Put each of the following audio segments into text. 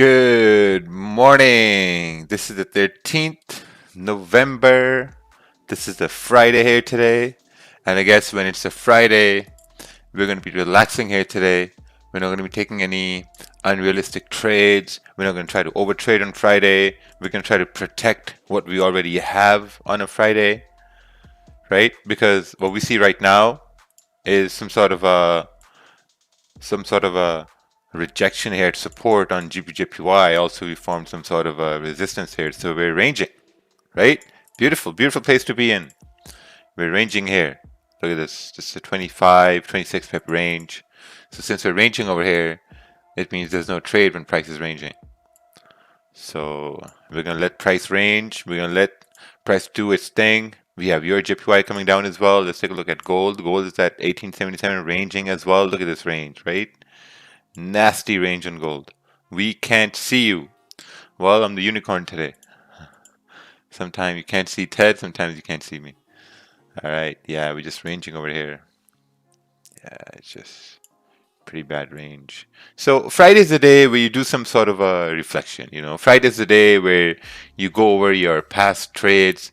Good morning. This is the 13th November. This is the Friday here today. And I guess when it's a Friday, we're going to be relaxing here today. We're not going to be taking any unrealistic trades. We're not going to try to overtrade on Friday. We're going to try to protect what we already have on a Friday, right? Because what we see right now is some sort of a rejection here at support on GBJPY. Also, we formed some sort of a resistance here, so we're ranging, right? Beautiful, beautiful place to be in. We're ranging here. Look at this. This is a 25, 26 pip range. So since we're ranging over here, it means there's no trade when price is ranging. So we're gonna let price range. We're gonna let price do its thing. We have your JPY coming down as well. Let's take a look at gold. Gold is at 1877 ranging as well. Look at this range, right? Nasty range on gold. We can't see you. Well, I'm the unicorn today. Sometimes you can't see Ted, sometimes you can't see me. Alright, yeah, we're just ranging over here. Yeah, it's just pretty bad range. So Friday's the day where you do some sort of a reflection, you know. Friday's the day where you go over your past trades,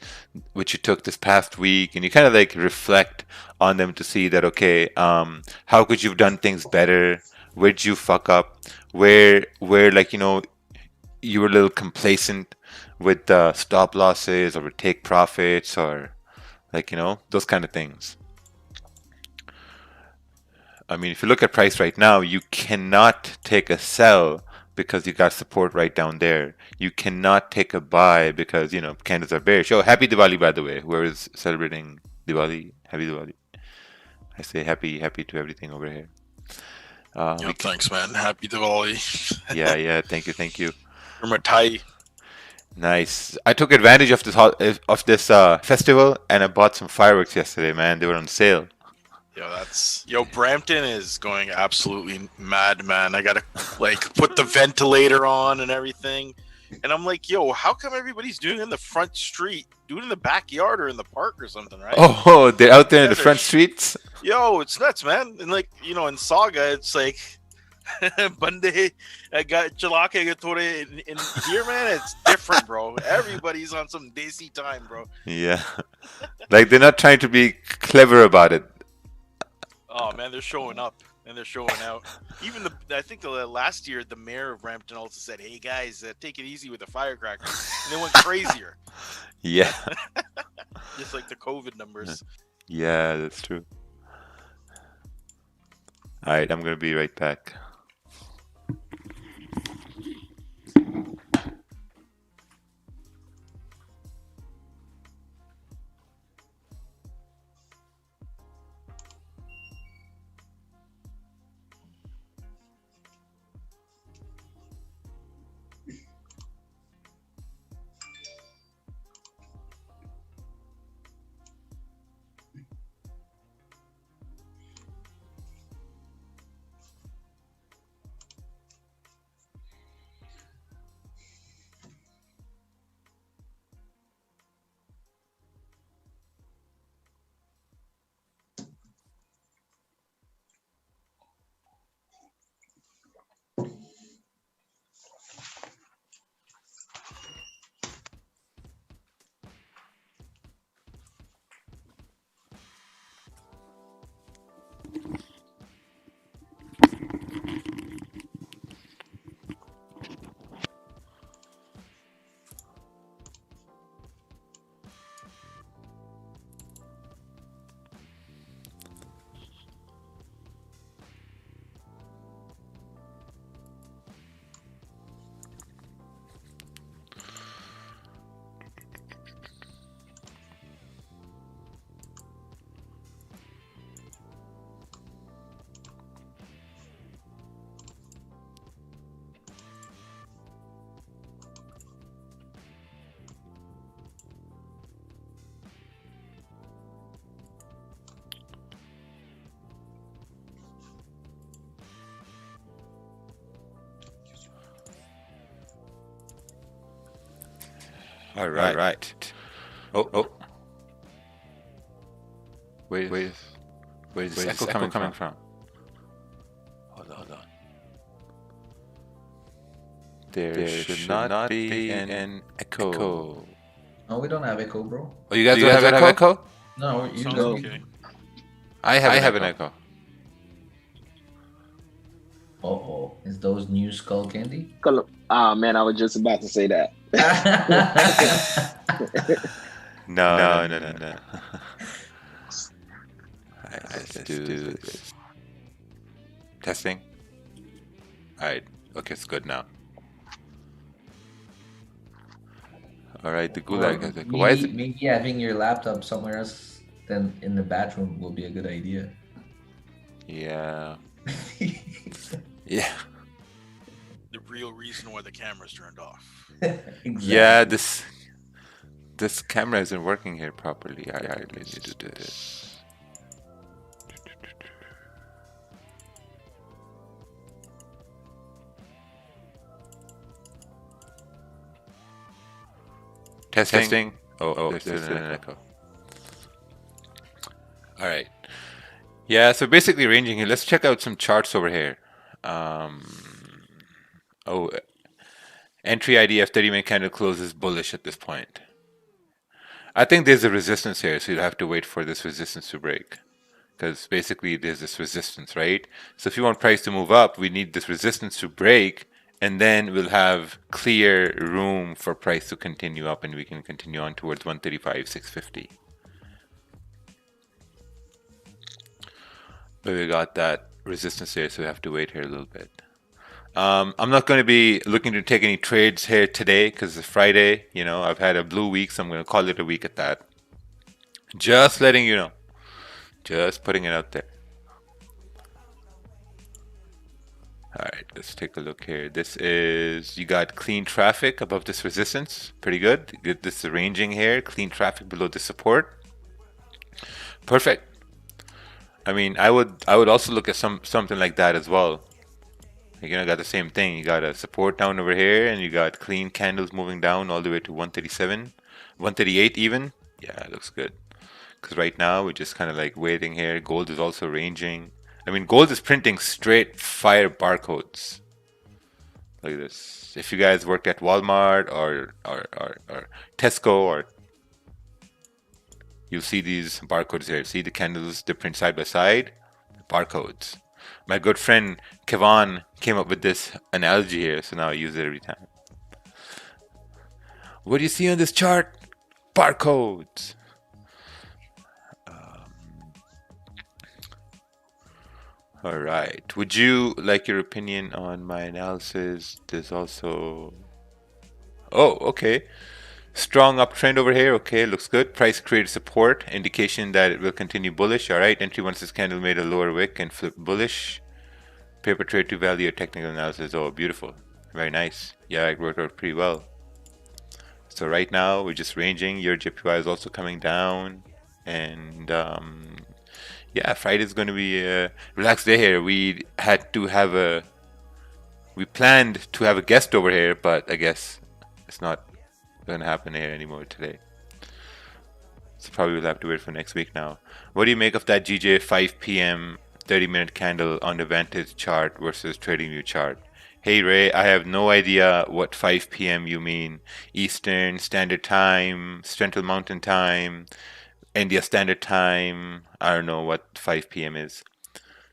which you took this past week, and you kind of like reflect on them to see that, okay, how could you have done things better? Where'd you fuck up? Where like, you know, you were a little complacent with the stop losses or with take profits or like, you know, those kind of things. I mean, if you look at price right now, you cannot take a sell because you got support right down there. You cannot take a buy because, you know, candles are bearish. Oh, happy Diwali, by the way. Whoever is celebrating Diwali, happy Diwali. I say happy to everything over here. Yo, thanks, man. Happy Diwali. Yeah. Thank you. Ramatai. Nice. I took advantage of this festival and I bought some fireworks yesterday, man. They were on sale. Yo, Brampton is going absolutely mad, man. I gotta like put the ventilator on and everything. And I'm like, yo, how come everybody's doing it in the front street? Do it in the backyard or in the park or something, right? Oh, they're out there in the front streets? Yo, it's nuts, man. And like, you know, in Saga, it's like Bande got Chalaka in here, man. It's different, bro. Everybody's on some desi time, bro. Yeah. Like they're not trying to be clever about it. Oh man, they're showing up and they're showing out. Even I think the last year, the mayor of Brampton also said, "Hey guys, take it easy with the firecrackers," and they went crazier. Yeah. Just like the COVID numbers. Yeah, that's true. All right, I'm gonna be right back. All right. Oh. Where's this echo coming from? Hold on. There should not be an echo. No, we don't have echo, bro. Oh, you guys don't have echo? No, you Sounds don't. okay. I have an echo. Uh-oh. Is those new skull candy? Ah, man, I was just about to say that. No. Alright, let's do this. Testing. Alright, okay, it's good now. Alright, the gulag has echo. Why is it? Maybe having your laptop somewhere else than in the bathroom will be a good idea. Yeah. Yeah. The real reason why the camera's turned off. Exactly. Yeah, this camera isn't working here properly. Alright, let's do this. Testing. Oh, there's still an echo. Alright. Yeah, so basically ranging here. Let's check out some charts over here. Entry ID F30-minute candle closes bullish at this point. I think there's a resistance here, so you'll have to wait for this resistance to break. Because basically there's this resistance, right? So if you want price to move up, we need this resistance to break, and then we'll have clear room for price to continue up, and we can continue on towards 135.650. But we got that resistance here, so we have to wait here a little bit. I'm not going to be looking to take any trades here today because it's Friday. You know, I've had a blue week, so I'm going to call it a week at that. Just letting you know. Just putting it out there. Alright, let's take a look here. This is, you got clean traffic above this resistance. Pretty good. This is ranging here. Clean traffic below the support. Perfect. I mean, I would also look at something like that as well. You know, got the same thing. You got a support down over here, and you got clean candles moving down all the way to 137, 138 even. Yeah, it looks good. Because right now we're just kind of like waiting here. Gold is also ranging. I mean, gold is printing straight fire barcodes. Look at this. If you guys work at Walmart or Tesco, or you'll see these barcodes here. See the candles, they print side by side. Barcodes. My good friend Kevon came up with this analogy here, so now I use it every time. What do you see on this chart? Barcodes. All right. Would you like your opinion on my analysis? There's also... Oh, okay. Strong uptrend over here. Okay, looks good. Price created support, indication that it will continue bullish. All right, entry once this candle made a lower wick and flipped bullish. Paper trade to value or technical analysis. Oh, beautiful. Very nice. Yeah, it worked out pretty well. So right now we're just ranging. Your JPY is also coming down, and yeah, Friday's going to be a relaxed day here. We planned to have a guest over here, but I guess it's not going to happen here anymore today. So probably we'll have to wait for next week now. What do you make of that GJ 5 p.m. 30-minute candle on the Vantage chart versus TradingView chart? Hey Ray, I have no idea what 5 p.m. you mean. Eastern Standard Time, Central Mountain Time, India Standard Time. I don't know what 5 p.m. is.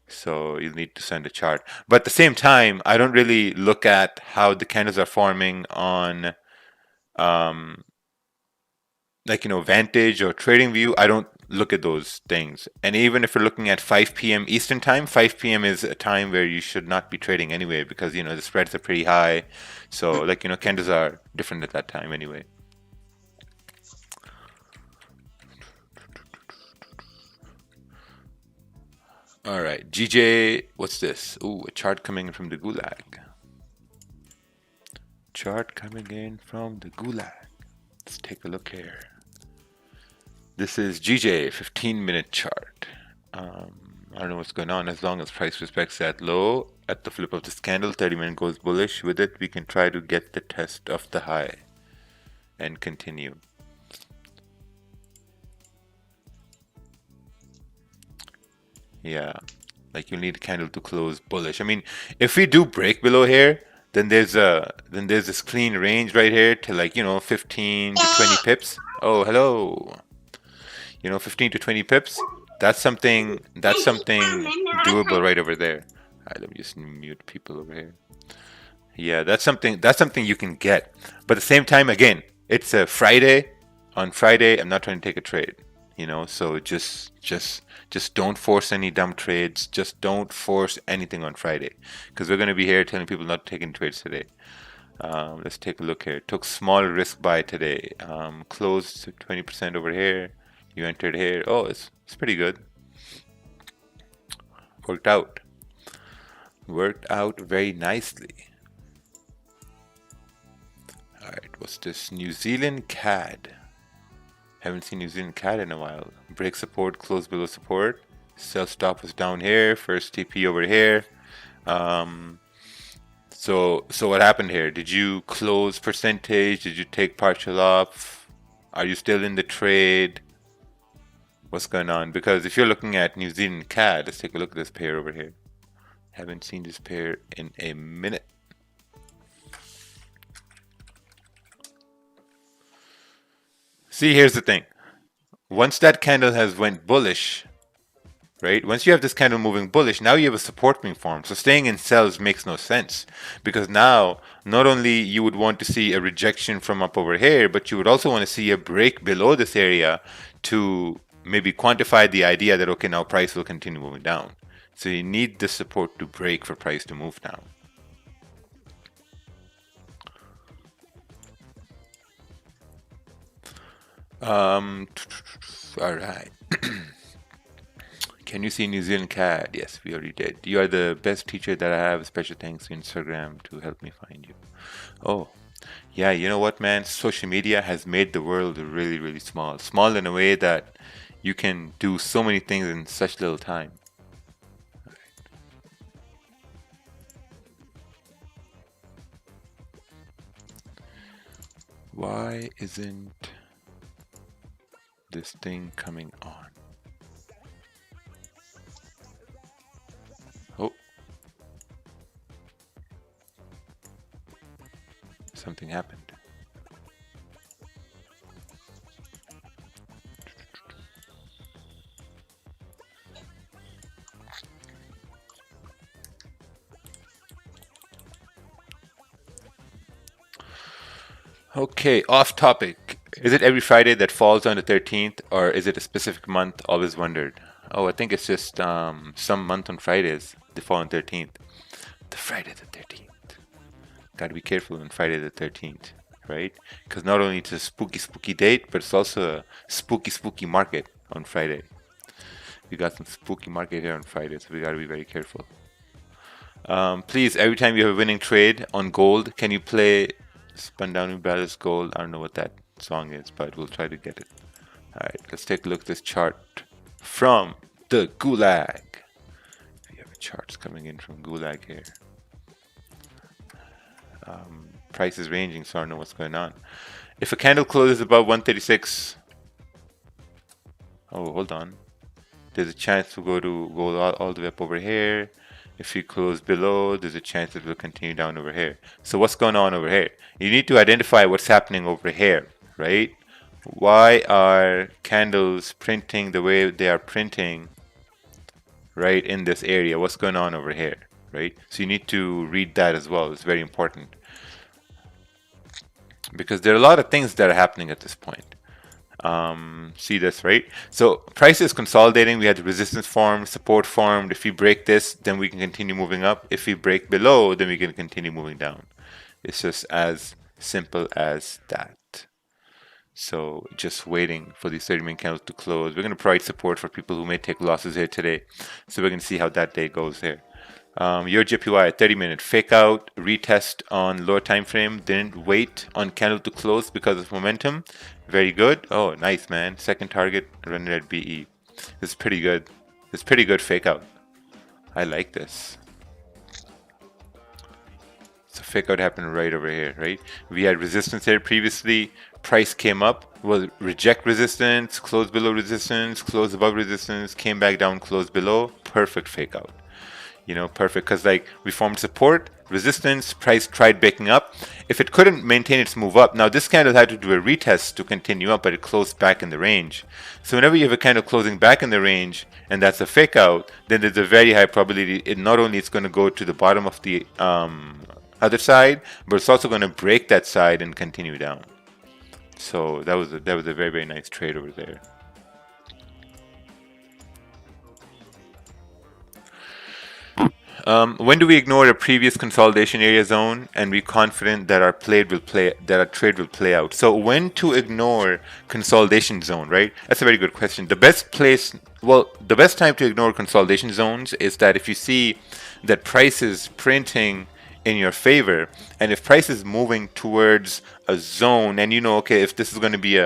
So you'll need to send a chart. But at the same time, I don't really look at how the candles are forming on like, you know, Vantage or TradingView. I don't look at those things. And even if you're looking at 5 p.m. Eastern Time, 5 p.m. is a time where you should not be trading anyway, because, you know, the spreads are pretty high. So, like, you know, candles are different at that time anyway. All right, GJ, what's this? Ooh, a chart coming in from the gulag. Chart coming in from the gulag. Let's take a look here. This is GJ 15-minute chart. I don't know what's going on. As long as price respects that low at the flip of this candle, 30-minute goes bullish. With it, we can try to get the test of the high and continue. Yeah, like you need a candle to close bullish. I mean, if we do break below here, Then there's this clean range right here to like, 15 to 20 pips. Oh, hello. 15 to 20 pips. That's something doable right over there. All right, let me just mute people over here. Yeah, that's something you can get. But at the same time, again, it's a Friday. On Friday, I'm not trying to take a trade. So just don't force any dumb trades. Just don't force anything on Friday, because we're going to be here telling people not taking trades today. Let's take a look here. Took small risk buy today. Closed 20% over here. You entered here. Oh, it's pretty good. Worked out very nicely. All right, what's this? New Zealand CAD. Haven't seen New Zealand CAD in a while. Break support, close below support. Sell stop was down here. First TP over here. So what happened here? Did you close percentage? Did you take partial off? Are you still in the trade? What's going on? Because if you're looking at New Zealand CAD, let's take a look at this pair over here. Haven't seen this pair in a minute. See, here's the thing. Once that candle has went bullish, right? Once you have this candle moving bullish, now you have a support being formed. So staying in sells makes no sense, because now not only you would want to see a rejection from up over here, but you would also want to see a break below this area to maybe quantify the idea that, okay, now price will continue moving down. So you need the support to break for price to move down. All right. Can you see New Zealand CAD? Yes, we already did. You are the best teacher that I have. Special thanks to Instagram to help me find you. Oh, yeah, you know what, man? Social media has made the world really, really small. Small in a way that you can do so many things in such little time. Why isn't this thing coming on? Oh, something happened. Okay, off topic. Is it every Friday that falls on the 13th, or is it a specific month? Always wondered. Oh, I think it's just some month on Fridays they fall on 13th. The Friday the 13th. Gotta be careful on Friday the 13th, right? Because not only it's a spooky date, but it's also a spooky market on Friday. We got some spooky market here on Friday, so we gotta be very careful. Please, every time you have a winning trade on gold, can you play Spun Down in Brothers Gold? I don't know what that song is, but we'll try to get it. Alright, let's take a look at this chart from the Gulag. We have charts coming in from Gulag here. Price is ranging, so I don't know what's going on. If a candle closes above 136, oh, hold on. There's a chance to go all the way up over here. If you close below, there's a chance that it will continue down over here. So what's going on over here? You need to identify what's happening over here, right? Why are candles printing the way they are printing right in this area? What's going on over here, right? So you need to read that as well. It's very important, because there are a lot of things that are happening at this point. See this, right? So price is consolidating. We had the resistance formed, support formed. If we break this, then we can continue moving up. If we break below, then we can continue moving down. It's just as simple as that. So just waiting for these 30-minute candles to close. We're going to provide support for people who may take losses here today. So we're going to see how that day goes here. Your JPY 30-minute fake out, retest on lower time frame, didn't wait on candle to close because of momentum. Very good. Oh, nice, man. Second target, run it at BE. This is pretty good. It's pretty good fake out. I like this. So fake out happened right over here, right? We had resistance here previously. Price came up, was reject resistance, close below resistance, close above resistance, came back down, close below. Perfect fake out. You know, perfect, because like we formed support, resistance, price tried breaking up. If it couldn't maintain its move up, now this candle had to do a retest to continue up, but it closed back in the range. So whenever you have a candle closing back in the range, and that's a fake out, then there's a very high probability it not only it's going to go to the bottom of the other side, but it's also going to break that side and continue down. So that was a very, very nice trade over there. When do we ignore a previous consolidation area zone and be confident that our trade will play out? So when to ignore consolidation zone, right? That's a very good question. The best time to ignore consolidation zones is that if you see that price is printing in your favor, and if price is moving towards a zone, and you know, okay, if this is going to be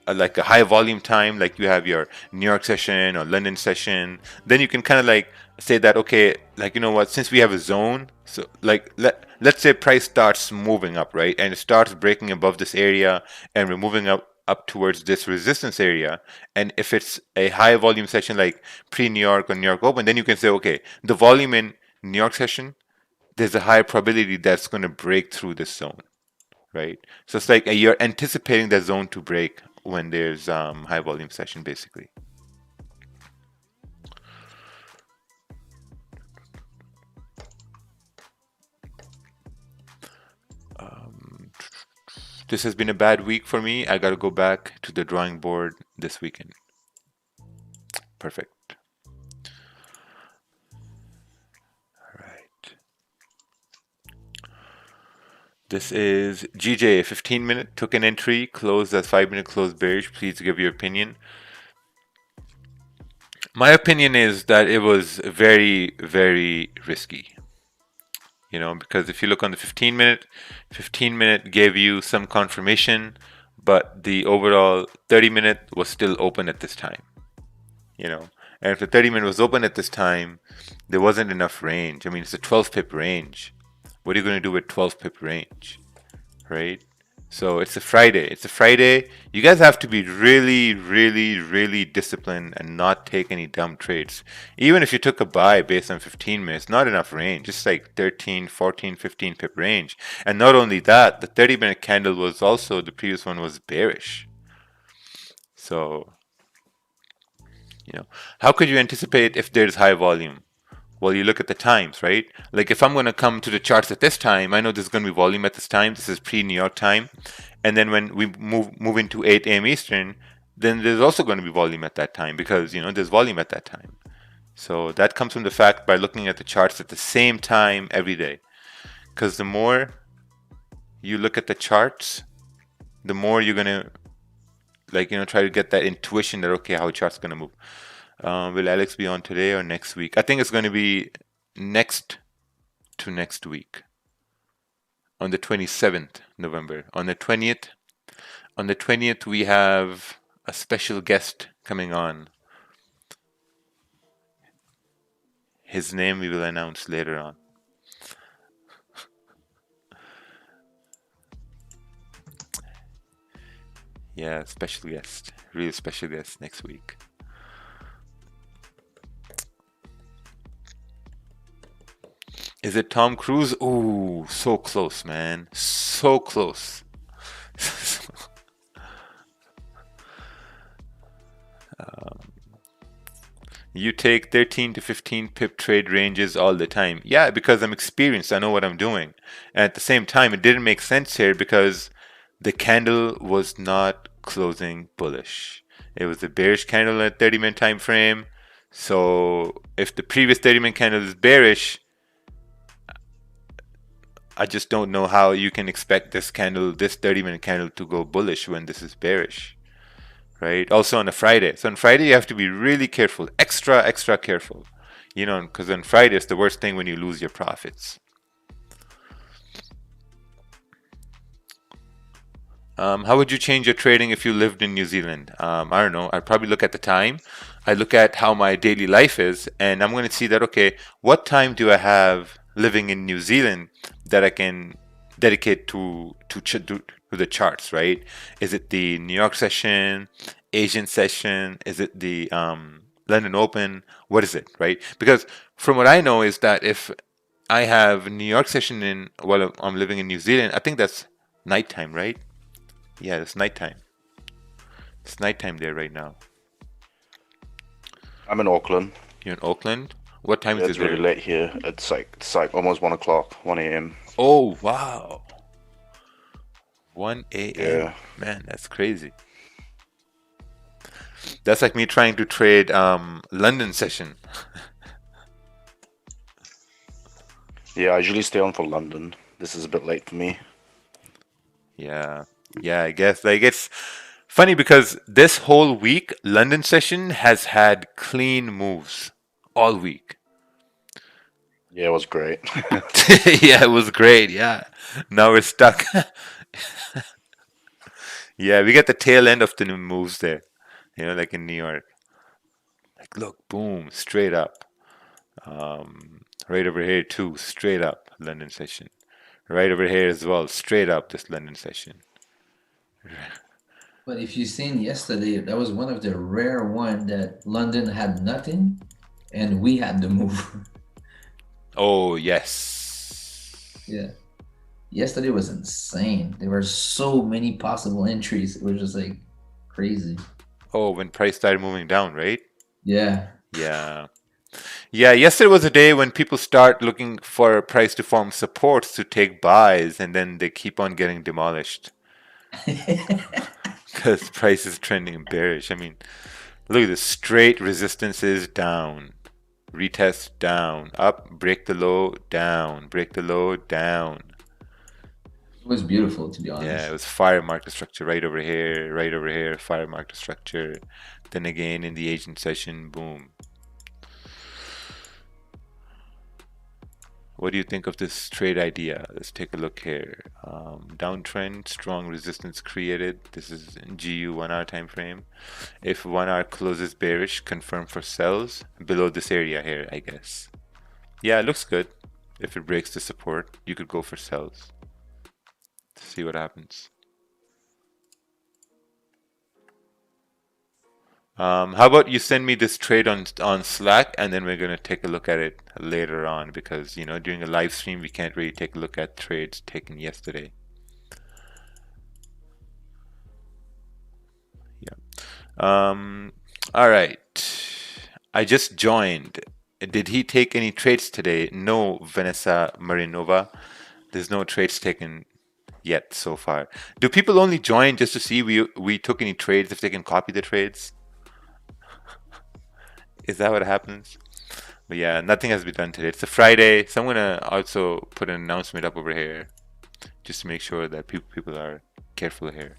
like a high volume time, like you have your New York session or London session, then you can kind of like say that, okay, like, you know what, since we have a zone, so like let's say price starts moving up, right, and it starts breaking above this area and we're moving up towards this resistance area, and if it's a high volume session like pre-New York or New York Open, then you can say, okay, the volume in New York session, there's a high probability that's going to break through this zone, right? So it's like you're anticipating that zone to break when there's high volume session, basically. This has been a bad week for me. I got to go back to the drawing board this weekend. Perfect. All right. This is GJ, 15-minute, took an entry, closed as 5-minute close bearish. Please give your opinion. My opinion is that it was very, very risky. You know, because if you look on the 15-minute gave you some confirmation, but the overall 30-minute was still open at this time. You know, and if the 30-minute was open at this time, there wasn't enough range. I mean, it's a 12-pip range. What are you going to do with 12-pip range, right? So it's a Friday. It's a Friday. You guys have to be really, really, really disciplined and not take any dumb trades. Even if you took a buy based on 15 minutes, not enough range. Just like 13, 14, 15 pip range. And not only that, the 30-minute candle was also, the previous one was bearish. So, you know, how could you anticipate if there's high volume? Well, you look at the times, right? Like if I'm going to come to the charts at this time, I know there's going to be volume at this time. This is pre-New York time. And then when we move into 8 a.m. Eastern, then there's also going to be volume at that time because, you know, there's volume at that time. So that comes from the fact by looking at the charts at the same time every day. Because the more you look at the charts, the more you're going to, like, you know, try to get that intuition that, okay, how a chart's going to move. Will Alex be on today or next week? I think it's going to be next week on the 27th November. On the 20th we have a special guest coming on. His name we will announce later on. Yeah, special guest, real special guest next week. Is it Tom Cruise? Ooh, so close, man. So close. You take 13 to 15 pip trade ranges all the time. Yeah, because I'm experienced. I know what I'm doing. And at the same time, it didn't make sense here because the candle was not closing bullish. It was a bearish candle at 30-minute time frame. So if the previous 30-minute candle is bearish, I just don't know how you can expect this 30-minute candle to go bullish when this is bearish, right? Also on a Friday. So on Friday, you have to be really careful, extra careful, you know, because on Friday, it's the worst thing when you lose your profits. How would you change your trading if you lived in New Zealand? I don't know. I'd probably look at the time. I look at how my daily life is, and I'm going to see that, okay, what time do I have living in New Zealand that I can dedicate to the charts, right? Is it the New York session, Asian session? Is it the London Open? What is it, right? Because from what I know is that if I have New York session in while I'm living in New Zealand. I think that's nighttime, right? Yeah, it's nighttime. It's nighttime there right now. I'm in Auckland. You're in Auckland? What time Yeah, is it's it there? really late here. It's like almost 1 o'clock, 1 a.m. Oh, wow. 1 a.m. Yeah. Man, that's crazy. That's like me trying to trade London session. Yeah, I usually stay on for London. This is a bit late for me. Yeah. Yeah, I guess. Like, it's funny because this whole week, London session has had clean moves all week. Yeah, it was great. Yeah, it was great. Yeah. Now we're stuck. Yeah, we get the tail end of the new moves there. You know, like in New York. Like, look, boom, straight up. Right over here too, straight up London session. Right over here as well, straight up this London session. But if you seen yesterday, that was one of the rare one that London had nothing, and we had the move. Oh yes. Yeah. Yesterday was insane. There were so many possible entries. It was just like crazy. Oh, when price started moving down, right? Yeah. Yeah. Yeah, yesterday was a day when people start looking for price to form supports to take buys, and then they keep on getting demolished because price is trending bearish. I mean, look at this, straight resistances down, retest down, up, break the low, down, break the low, down. It was beautiful, to be honest. Yeah, it was fire market structure right over here, fire market structure. Then again in the Asian session, boom. What do you think of this trade idea? Let's take a look here. Downtrend, strong resistance created. This is in GU 1 hour time frame. If 1 hour closes bearish, confirm for sells below this area here, I guess. Yeah, it looks good. If it breaks the support, you could go for sells. See what happens. How about you send me this trade on Slack, and then we're gonna take a look at it later on, because you know during a live stream we can't really take a look at trades taken yesterday. Yeah. All right. I just joined. Did he take any trades today? No, Vanessa Marinova. There's no trades taken yet so far. Do people only join just to see we took any trades, if they can copy the trades? Is that what happens? But yeah, nothing has been done today. It's a Friday, so I'm gonna also put an announcement up over here just to make sure that people are careful here.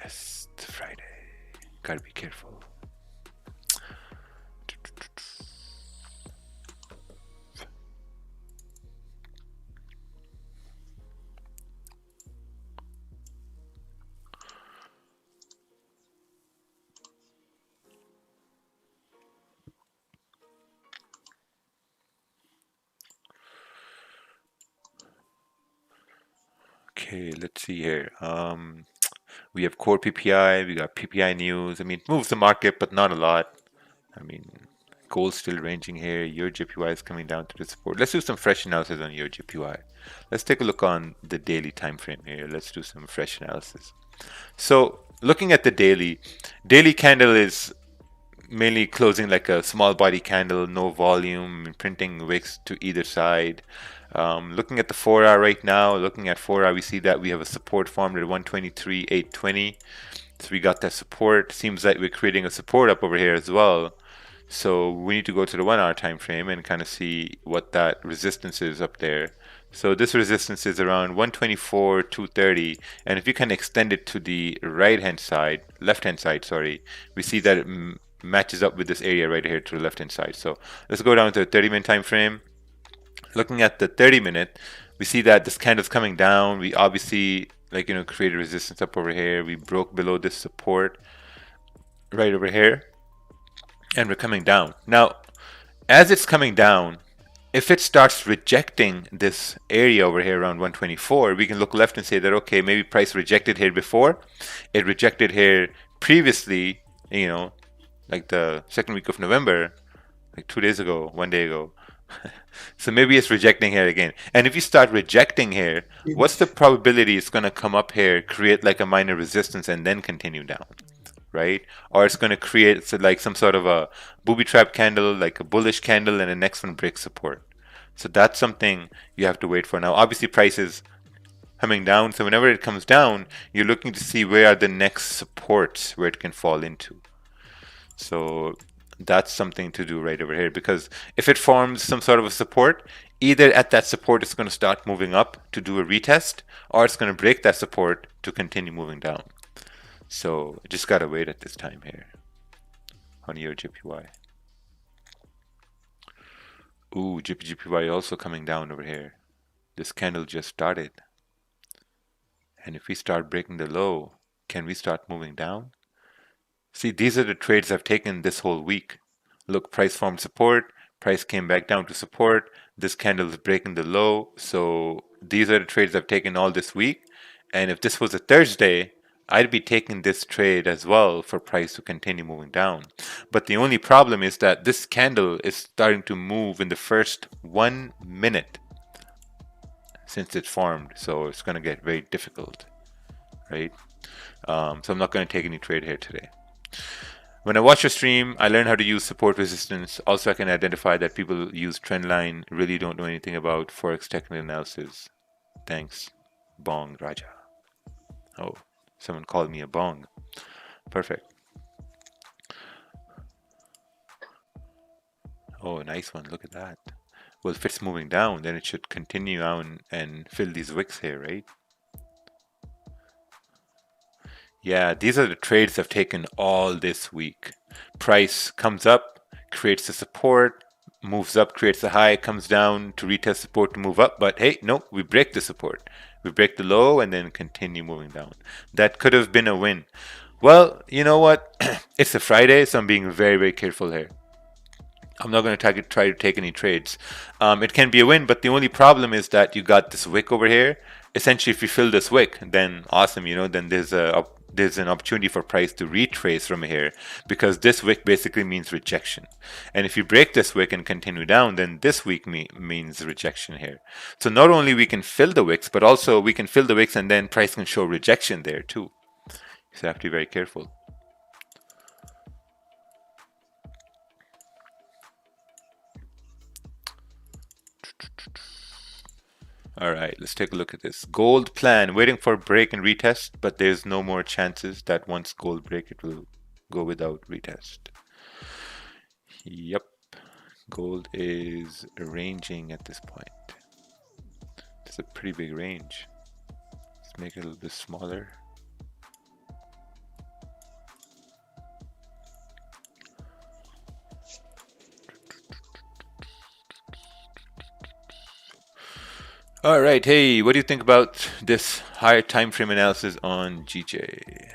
Yes, it's Friday. Gotta be careful. Okay, let's see here. We have core PPI, we got PPI news. I mean, it moves the market, but not a lot. I mean, gold's still ranging here. Your JPY is coming down to the support. Let's do some fresh analysis on your JPY. Let's take a look on the daily time frame here. Let's do some fresh analysis. So, looking at the daily candle is mainly closing like a small body candle, no volume, printing wicks to either side. Looking at the 4 hour right now, looking at 4 hour, we see that we have a support formed at 123.820. So we got that support. Seems like we're creating a support up over here as well. So we need to go to the 1 hour time frame and kind of see what that resistance is up there. So this resistance is around 124.230, and if you can extend it to the left hand side, sorry, we see that it matches up with this area right here to the left hand side. So let's go down to the 30-minute time frame. Looking at the 30-minute, we see that this candle's coming down. We obviously created resistance up over here. We broke below this support right over here, and we're coming down. Now, as it's coming down, if it starts rejecting this area over here around 124, we can look left and say that, okay, maybe price rejected here before. It rejected here previously you know, like the second week of November, like 2 days ago, 1 day ago. So maybe it's rejecting here again. And if you start rejecting here, what's the probability it's going to come up here, create like a minor resistance, and then continue down, right? Or it's going to create like some sort of a booby trap candle, like a bullish candle, and the next one breaks support. So that's something you have to wait for. Now, obviously, price is coming down. So whenever it comes down, you're looking to see where are the next supports where it can fall into. So that's something to do right over here, because if it forms some sort of a support, either at that support it's going to start moving up to do a retest, or it's going to break that support to continue moving down. So just gotta wait at this time here on your JPY. Ooh, JPY also coming down over here. This candle just started. And if we start breaking the low, can we start moving down? See, these are the trades I've taken this whole week. Look, price formed support, price came back down to support, this candle is breaking the low. So these are the trades I've taken all this week. And if this was a Thursday, I'd be taking this trade as well for price to continue moving down. But the only problem is that this candle is starting to move in the first 1 minute since it formed. So it's going to get very difficult, right? So I'm not going to take any trade here today. When I watch your stream, I learn how to use support resistance. Also, I can identify that people use trendline, really don't know anything about Forex technical analysis. Thanks, Bong Raja. Oh, someone called me a bong. Perfect. Oh, nice one. Look at that. Well, if it's moving down, then it should continue on and fill these wicks here, right? Yeah, these are the trades I've taken all this week. Price comes up, creates a support, moves up, creates a high, comes down to retest support to move up. But hey, no, we break the support. We break the low and then continue moving down. That could have been a win. Well, you know what? It's a Friday, so I'm being very, very careful here. I'm not going to try to take any trades. It can be a win, but the only problem is that you got this wick over here. Essentially, if you fill this wick, then awesome, then there's an opportunity for price to retrace from here, because this wick basically means rejection. And if you break this wick and continue down, then this wick means rejection here. So not only we can fill the wicks, but also we can fill the wicks and then price can show rejection there too. So you have to be very careful. All right, let's take a look at this. Gold plan, waiting for break and retest, but there's no more chances that once gold break, it will go without retest. Yep, gold is ranging at this point. It's a pretty big range. Let's make it a little bit smaller. All right, hey, what do you think about this higher time frame analysis on GJ?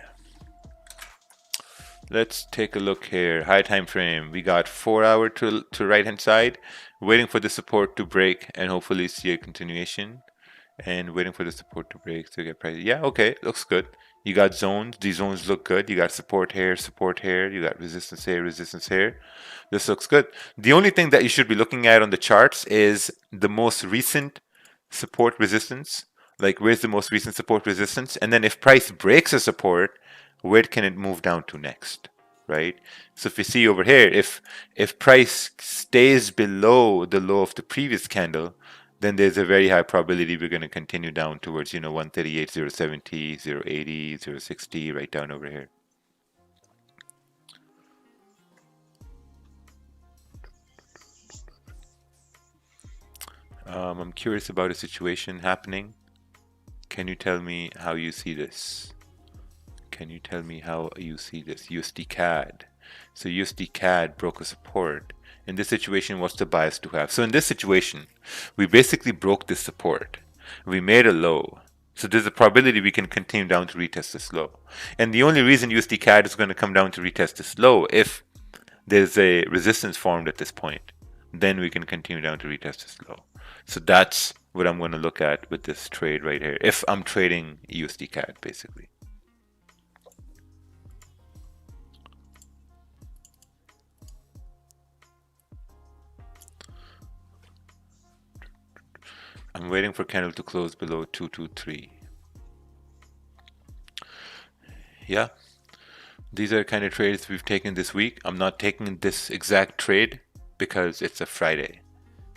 Let's take a look here. High time frame. We got 4 hour to right hand side, waiting for the support to break and hopefully see a continuation. And waiting for the support to break to get price. Yeah, okay, looks good. You got zones. These zones look good. You got support here, support here. You got resistance here, resistance here. This looks good. The only thing that you should be looking at on the charts is the most recent support resistance. Like, where's the most recent support resistance? And then if price breaks a support, where can it move down to next, right? So if you see over here, if price stays below the low of the previous candle, then there's a very high probability we're going to continue down towards 138, 070, 080, 060, right down over here. I'm curious about a situation happening. Can you tell me how you see this? Can you tell me how you see this? USD CAD. So USD CAD broke a support. In this situation, what's the bias to have? So in this situation, we basically broke this support. We made a low. So there's a probability we can continue down to retest this low. And the only reason USD CAD is going to come down to retest this low if there's a resistance formed at this point. Then we can continue down to retest this low. So that's what I'm going to look at with this trade right here. If I'm trading USD CAD, basically. I'm waiting for candle to close below 223. Yeah, these are kind of trades we've taken this week. I'm not taking this exact trade because it's a Friday.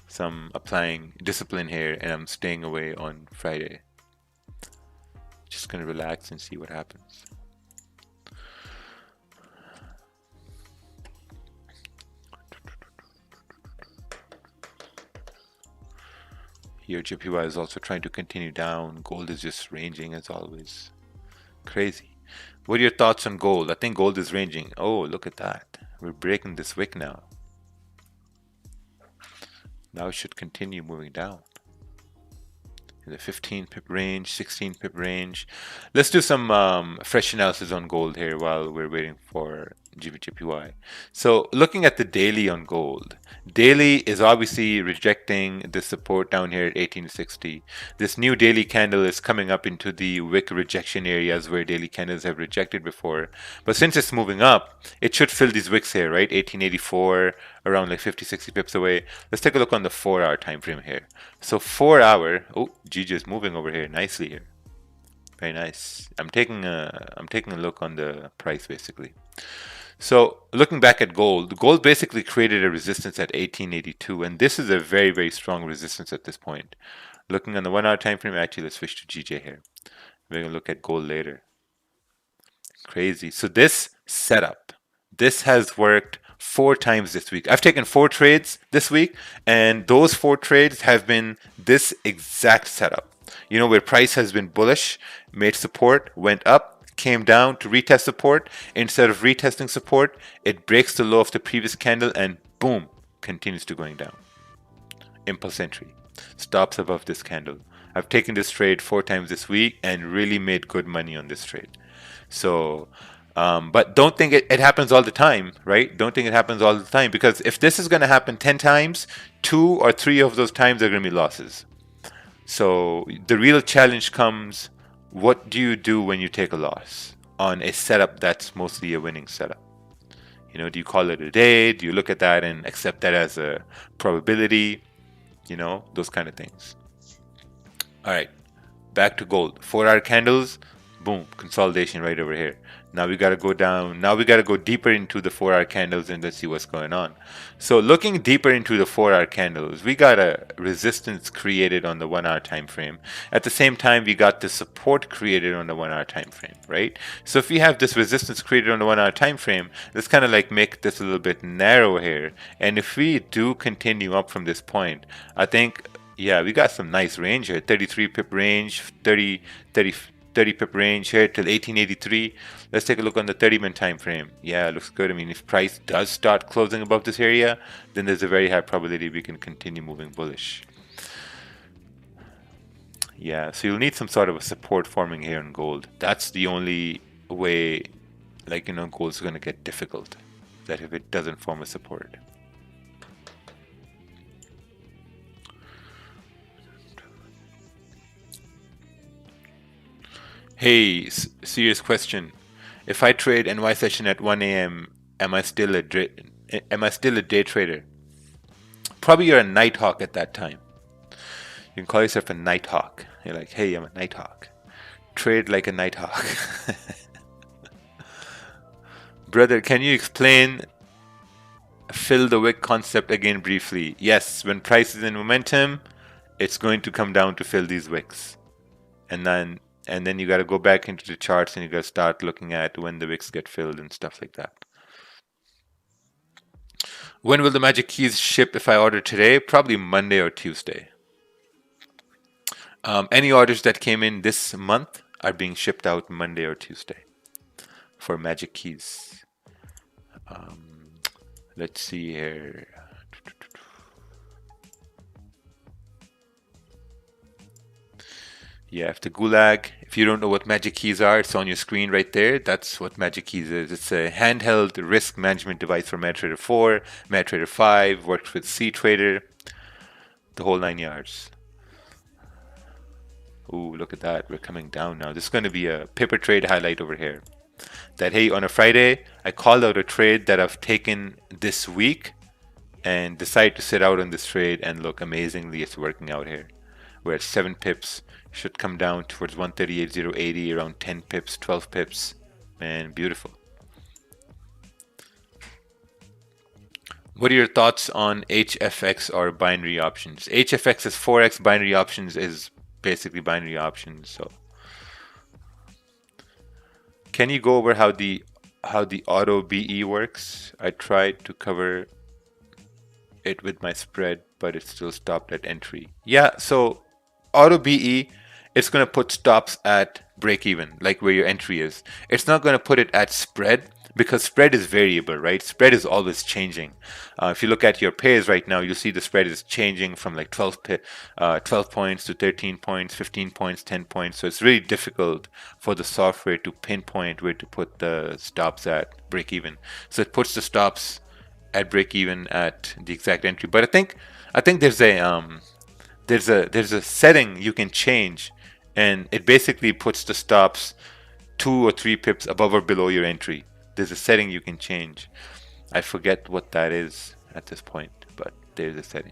So I'm applying discipline here and I'm staying away on Friday. Just gonna relax and see what happens. Here JPY is also trying to continue down. Gold is just ranging as always. Crazy. What are your thoughts on gold? I think gold is ranging. Oh, look at that. We're breaking this wick now. Now it should continue moving down. In the 15 pip range, 16 pip range. Let's do some fresh analysis on gold here while we're waiting for GBJPY. So looking at the daily on gold, daily is obviously rejecting the support down here at 1860. This new daily candle is coming up into the wick rejection areas where daily candles have rejected before. But since it's moving up, it should fill these wicks here, right? 1884, around like 50, 60 pips away. Let's take a look on the 4-hour time frame here. So 4-hour, oh, GJ is moving over here nicely here. Very nice. I'm taking a look on the price basically. So looking back at gold, gold basically created a resistance at 1882, and this is a very, very strong resistance at this point. Looking on the 1-hour time frame, actually let's switch to GJ here. We're gonna look at gold later. Crazy. So this setup, this has worked 4 times this week. I've taken 4 trades this week, and those 4 trades have been this exact setup. You know, where price has been bullish, made support, went up, came down to retest support. Instead of retesting support, it breaks the low of the previous candle and boom, continues to going down. Impulse entry, stops above this candle. I've taken this trade 4 times this week and really made good money on this trade. So, but don't think it happens all the time, right? Don't think it happens all the time, because if this is going to happen 10 times, 2 or 3 of those times are going to be losses. So the real challenge comes, what do you do when you take a loss on a setup that's mostly a winning setup? You know, do you call it a day? Do you look at that and accept that as a probability? You know, those kind of things. All right, back to gold. 4-hour candles, boom, consolidation right over here. Now we got to go down. Now we got to go deeper into the 4-hour candles and let's see what's going on. So looking deeper into the 4-hour candles, we got a resistance created on the 1-hour time frame. At the same time, we got the support created on the 1-hour time frame, right? So if we have this resistance created on the 1-hour time frame, let's kind of like make this a little bit narrow here. And if we do continue up from this point, I think, yeah, we got some nice range here. 33 pip range, 30 pip range here till 1883. Let's take a look on the 30-minute time frame. Yeah, it looks good. I mean, if price does start closing above this area, then there's a very high probability we can continue moving bullish. Yeah, so you'll need some sort of a support forming here in gold. That's the only way, like, you know, gold's going to get difficult, that if it doesn't form a support. Hey, serious question. If I trade NY session at 1 a.m., am I still a day trader? Probably you're a night hawk at that time. You can call yourself a night hawk. You're like, hey, I'm a night hawk. Trade like a night hawk. Brother, can you explain fill the wick concept again briefly? Yes, when price is in momentum, it's going to come down to fill these wicks. And then you got to go back into the charts and you got to start looking at when the wicks get filled and stuff like that. When will the magic keys ship if I order today? Probably Monday or Tuesday. Any orders that came in this month are being shipped out Monday or Tuesday for magic keys. Let's see here. Yeah, if the Gulag, if you don't know what magic keys are, it's on your screen right there. That's what magic keys is. It's a handheld risk management device for MetaTrader 4, MetaTrader 5, works with cTrader, the whole 9 yards. Ooh, look at that. We're coming down now. This is going to be a paper trade highlight over here. That, hey, on a Friday, I called out a trade that I've taken this week and decided to sit out on this trade, and look, amazingly, it's working out here. We're at 7 pips. Should come down towards 138.080, around 10 pips, 12 pips. Man, beautiful. What are your thoughts on HFX or binary options? HFX is Forex, binary options is basically binary options. So can you go over how the auto BE works? I tried to cover it with my spread, but it still stopped at entry. Yeah, so auto BE, it's going to put stops at break even, like where your entry is. It's not going to put it at spread, because spread is variable, right? Spread is always changing. If you look at your pairs right now, you'll see the spread is changing from like 12 points to 13 points, 15 points, 10 points. So it's really difficult for the software to pinpoint where to put the stops at break even. So it puts the stops at break even at the exact entry. But I think there's a setting you can change, and it basically puts the stops 2 or 3 pips above or below your entry. There's a setting you can change. I forget what that is at this point, but there's a setting.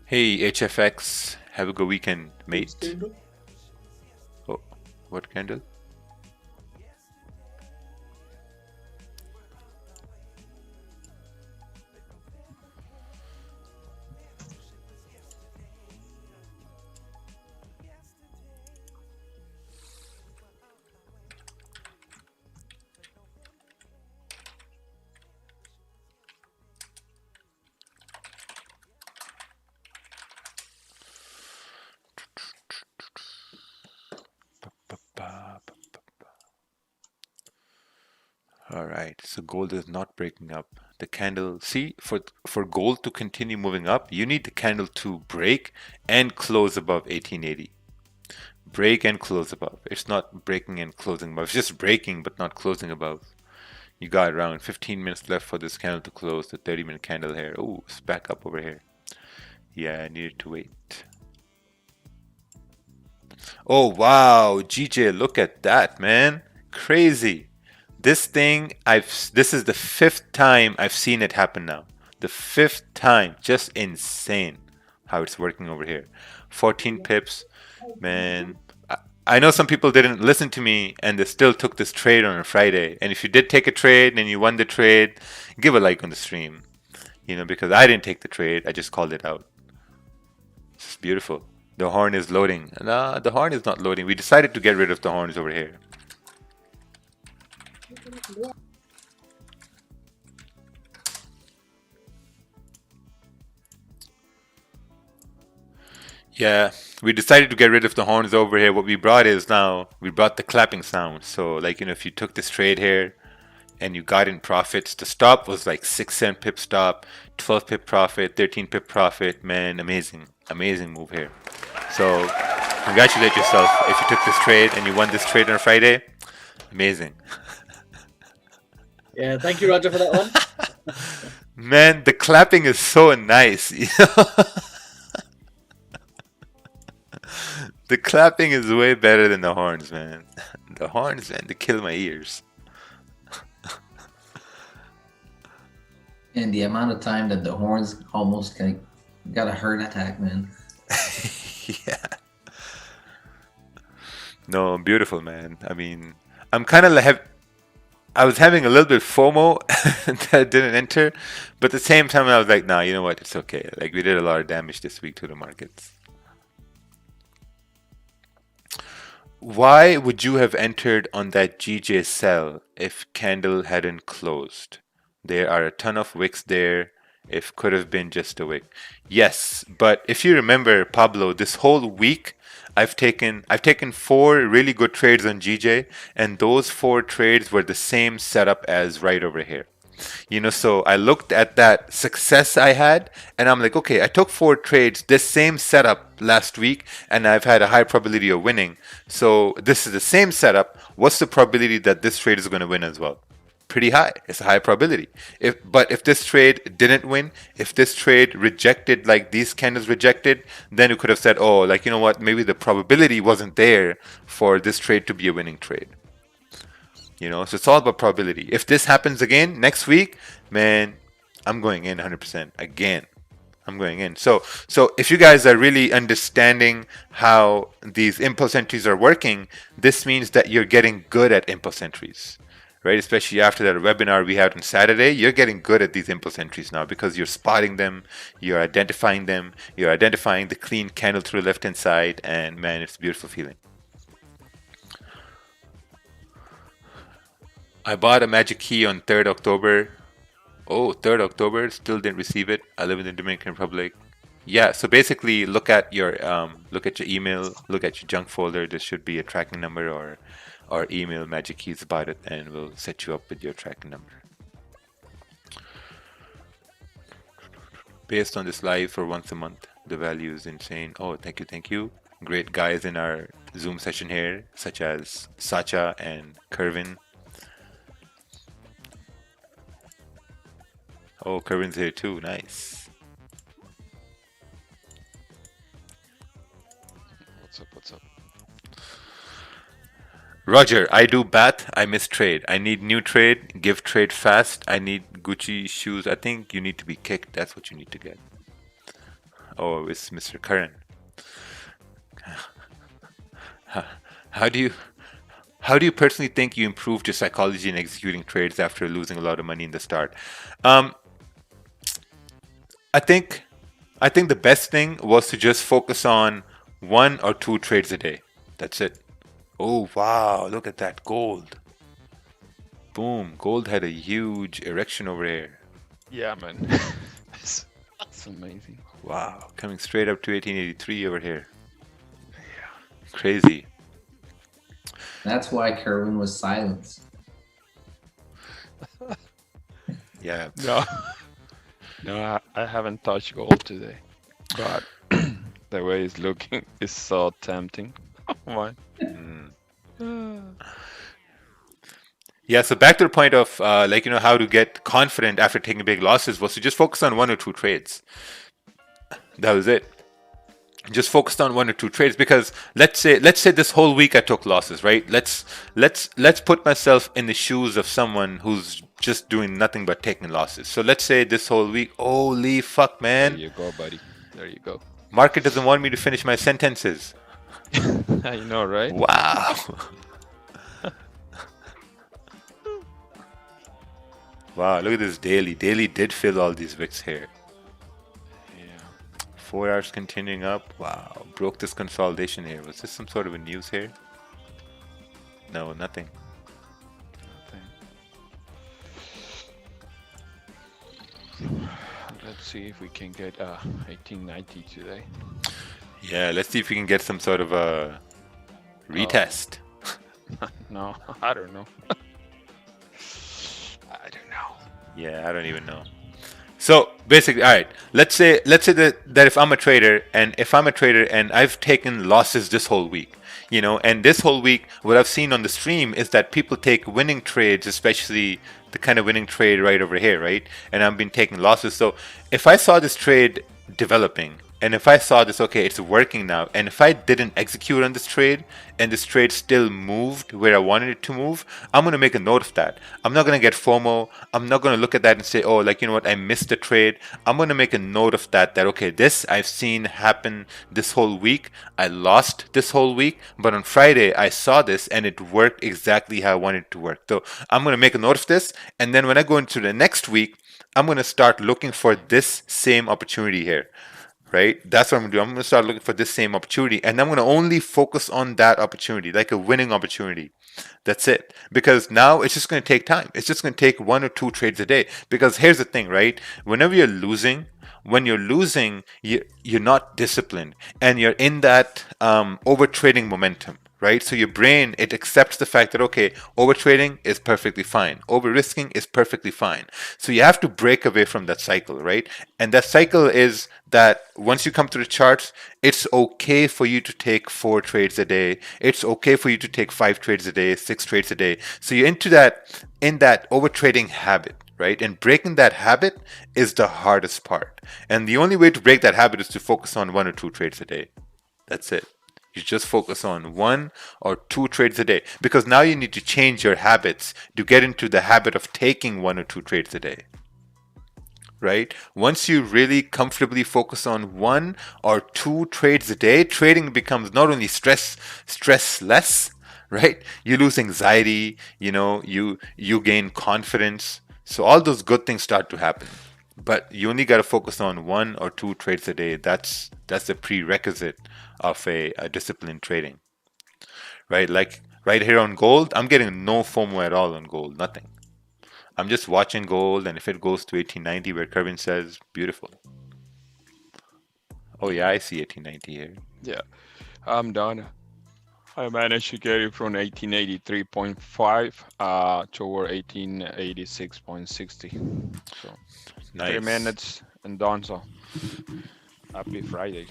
Hey HFX, have a good weekend, mate. Oh, what candle? All right, so gold is not breaking up. The candle, see, for gold to continue moving up, you need the candle to break and close above 1880. Break and close above. It's not breaking and closing above. It's just breaking but not closing above. You got around 15 minutes left for this candle to close. The 30-minute candle here. Oh, it's back up over here. Yeah, I needed to wait. Oh, wow, GJ, look at that, man. Crazy. This thing, this is the 5th time I've seen it happen now. The 5th time. Just insane how it's working over here. 14 pips. Man, I know some people didn't listen to me and they still took this trade on a Friday. And if you did take a trade and you won the trade, give a like on the stream. You know, because I didn't take the trade. I just called it out. It's beautiful. The horn is loading. No, the horn is not loading. We decided to get rid of the horns over here. Yeah, we decided to get rid of the horns over here. What we brought is now, we brought the clapping sound. So like, you know, if you took this trade here and you got in profits, the stop was like 6-7 pip stop, 12 pip profit, 13 pip profit. Man, amazing, amazing move here. So congratulate yourself if you took this trade and you won this trade on a Friday. Amazing. Yeah, thank you, Roger, for that one. Man, the clapping is so nice. You know? The clapping is way better than the horns, man. The horns, man, they kill my ears. And the amount of time that the horns almost got a heart attack, man. Yeah. No, beautiful, man. I mean, I'm kind of like, I was having a little bit FOMO that didn't enter, but at the same time, I was like, nah, you know what? It's okay. Like, we did a lot of damage this week to the markets. Why would you have entered on that GJ sell if candle hadn't closed? There are a ton of wicks there. If could have been just a wick. Yes, but if you remember, Pablo, this whole week I've taken 4 really good trades on GJ, and those 4 trades were the same setup as right over here. You know, so I looked at that success I had and I'm like, okay, I took 4 trades, this same setup last week, and I've had a high probability of winning. So this is the same setup. What's the probability that this trade is going to win as well? Pretty high. It's a high probability. But if this trade didn't win, if this trade rejected like these candles rejected, then you could have said, oh, like, you know what, maybe the probability wasn't there for this trade to be a winning trade. You know, so it's all about probability. If this happens again next week, man, I'm going in 100% again. I'm going in. So if you guys are really understanding how these impulse entries are working, this means that you're getting good at impulse entries, right? Especially after that webinar we had on Saturday, you're getting good at these impulse entries now because you're spotting them, you're identifying them, you're identifying the clean candle to the left-hand side, and man, it's a beautiful feeling. I bought a magic key on 3rd October. Oh, 3rd October, still didn't receive it. I live in the Dominican Republic. Yeah, so basically look at your email, look at your junk folder. There should be a tracking number or email magic keys about it, and we'll set you up with your tracking number. Based on this live for once a month, the value is insane. Oh, thank you, thank you. Great guys in our Zoom session here, such as Sacha and Kervin. Oh, Kervin's here too. Nice. What's up? Roger, I do bat. I miss trade. I need new trade. Give trade fast. I need Gucci shoes. I think you need to be kicked. That's what you need to get. Oh, it's Mr. Curran. How do you personally think you improved your psychology in executing trades after losing a lot of money in the start? I think the best thing was to just focus on 1 or 2 trades a day. That's it. Oh wow, look at that gold. Boom, gold had a huge erection over here. Yeah, man. That's amazing. Wow, coming straight up to 1883 over here. Yeah. Crazy. That's why Kerwin was silenced. Yeah. No, I haven't touched gold today, but the way it's looking is so tempting. Oh my. Yeah, so back to the point of how to get confident after taking big losses was to just focus on 1 or 2 trades. That was it. Just focused on 1 or 2 trades, because let's say this whole week I took losses, right? Let's put myself in the shoes of someone who's just doing nothing but taking losses. So let's say this whole week, holy fuck, man. There you go, buddy. There you go. Market doesn't want me to finish my sentences. I know, right? Wow. Wow, look at this daily. Daily did fill all these wicks here. Yeah. 4 hours continuing up. Wow, broke this consolidation here. Was this some sort of a news here? No, nothing. Let's see if we can get 1890 today. Yeah, let's see if we can get some sort of a retest. No, I don't know. I don't know. Yeah, I don't even know. So basically, all right. Let's say that if I'm a trader and I've taken losses this whole week, and this whole week, what I've seen on the stream is that people take winning trades, especially the kind of winning trade right over here, right? And I've been taking losses. So if I saw this trade developing, and if I saw this, okay, it's working now, and if I didn't execute on this trade, and this trade still moved where I wanted it to move, I'm going to make a note of that. I'm not going to get FOMO. I'm not going to look at that and say, oh, you know what, I missed the trade. I'm going to make a note of that, okay, this I've seen happen this whole week. I lost this whole week, but on Friday, I saw this, and it worked exactly how I wanted it to work. So I'm going to make a note of this, and then when I go into the next week, I'm going to start looking for this same opportunity here. Right? That's what I'm going to do. I'm going to start looking for this same opportunity, and I'm going to only focus on that opportunity, like a winning opportunity. That's it. Because now it's just going to take time. It's just going to take 1 or 2 trades a day. Because here's the thing, right? Whenever you're losing, you're not disciplined, and you're in that over trading momentum. Right? So your brain, it accepts the fact that, okay, over trading is perfectly fine. Over risking is perfectly fine. So you have to break away from that cycle, right? And that cycle is that once you come to the charts, it's okay for you to take 4 trades a day. It's okay for you to take 5 trades a day, 6 trades a day. So you're in that over trading habit, right? And breaking that habit is the hardest part. And the only way to break that habit is to focus on 1 or 2 trades a day. That's it. You just focus on 1 or 2 trades a day, because now you need to change your habits to get into the habit of taking 1 or 2 trades a day. right? Once you really comfortably focus on 1 or 2 trades a day, trading becomes not only stressless, right? You lose anxiety, you gain confidence. So all those good things start to happen. But you only got to focus on 1 or 2 trades a day. That's a prerequisite of a disciplined trading, right? Like right here on gold, I'm getting no FOMO at all on gold, nothing. I'm just watching gold, and if it goes to 1890 where Kevin says, beautiful. Oh yeah, I see 1890 here. Yeah, I'm done. I managed to get it from 1883.5 toward 1886.60. So 3 Nice. minutes and done. So happy Friday.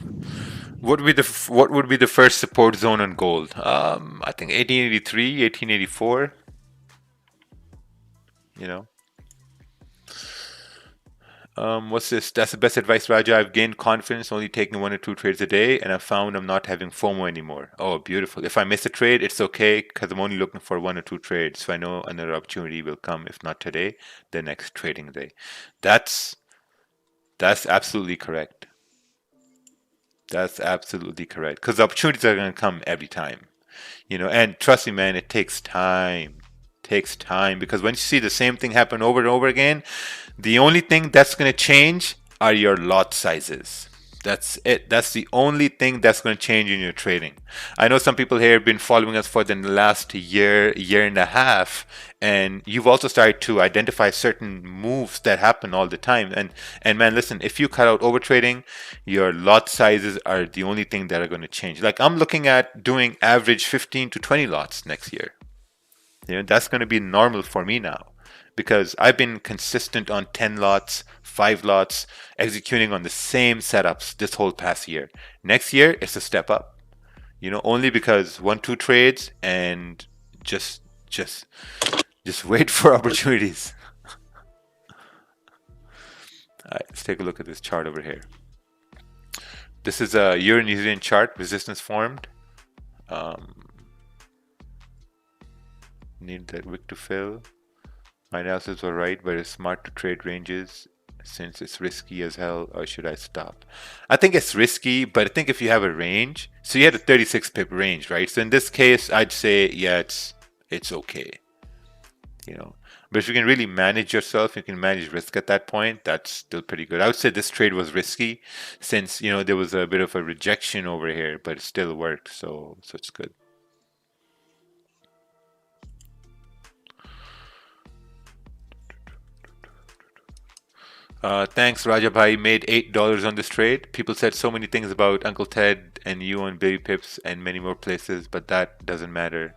What would be the first support zone on gold? I think 1883, 1884. You know. What's this? That's the best advice, Raja. I've gained confidence only taking 1 or 2 trades a day, and I found I'm not having FOMO anymore. Oh, beautiful. If I miss a trade, it's okay because I'm only looking for 1 or 2 trades. So I know another opportunity will come, if not today, the next trading day. That's absolutely correct. That's absolutely correct. Because opportunities are going to come every time. And trust me, man, it takes time. Takes time, because when you see the same thing happen over and over again, the only thing that's going to change are your lot sizes. That's it. That's the only thing that's going to change in your trading. I know some people here have been following us for the last year and a half, and you've also started to identify certain moves that happen all the time. And man, listen, if you cut out over trading, your lot sizes are the only thing that are going to change. Like I'm looking at doing average 15 to 20 lots next year. That's going to be normal for me now, because I've been consistent on 10 lots, 5 lots, executing on the same setups this whole past year. Next year, it's a step up, only because 1, 2 trades and just wait for opportunities. All right, let's take a look at this chart over here. This is a Euro New Zealand chart, resistance formed. Need that wick to fill. My analysis was right, but it's smart to trade ranges since it's risky as hell, or should I stop? I think it's risky, but I think if you have a range, so you had a 36 pip range, right? So in this case, I'd say, yeah, it's okay. But if you can really manage yourself, you can manage risk at that point, that's still pretty good. I would say this trade was risky since, there was a bit of a rejection over here, but it still worked, so it's good. Thanks, Rajabhai. Made $8 on this trade. People said so many things about Uncle Ted and you and Baby Pips and many more places, but that doesn't matter.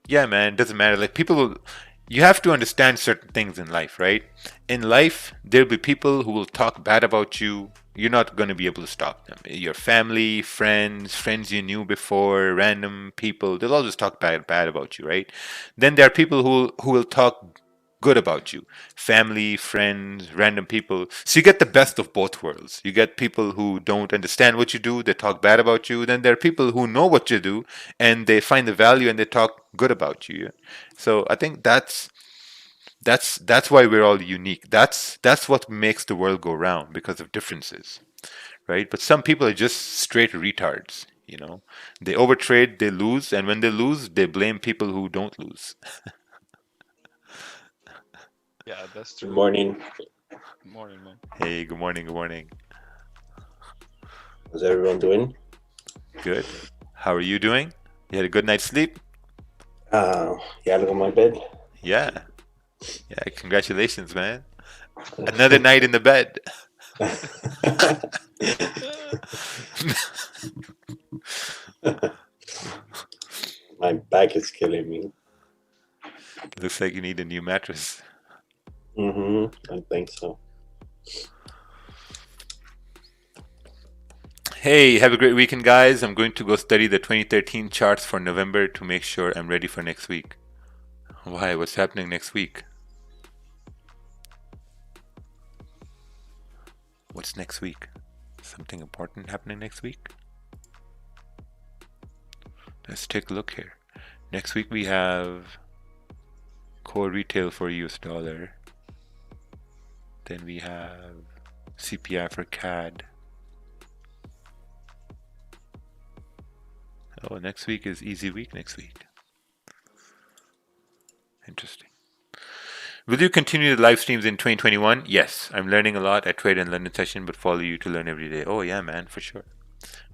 Yeah, man, it doesn't matter. Like you have to understand certain things in life, right? In life, there'll be people who will talk bad about you. You're not going to be able to stop them. Your family, friends you knew before, random people, they'll always talk bad about you, right? Then there are people who will talk good about you. Family, friends, random people. So you get the best of both worlds. You get people who don't understand what you do, they talk bad about you. Then there are people who know what you do and they find the value and they talk good about you. So I think that's why we're all unique. That's what makes the world go round, because of differences, right? But some people are just straight retards. They overtrade, they lose, and when they lose, they blame people who don't lose. Yeah, that's true. Good morning. Good morning, man. Hey, good morning, good morning. How's everyone doing? Good. How are you doing? You had a good night's sleep? Yeah, look on my bed. Yeah. Yeah, congratulations, man. Another night in the bed. My back is killing me. Looks like you need a new mattress. I think so. Hey, have a great weekend, guys. I'm going to go study the 2013 charts for November to make sure I'm ready for next week. Why? What's happening next week? What's next week? Something important happening next week? Let's take a look here. Next week we have core retail for US dollar. Then we have CPI for CAD. Oh, next week is easy week next week. Interesting. Will you continue the live streams in 2021? Yes, I'm learning a lot. I trade in London session, but follow you to learn every day. Oh yeah, man, for sure.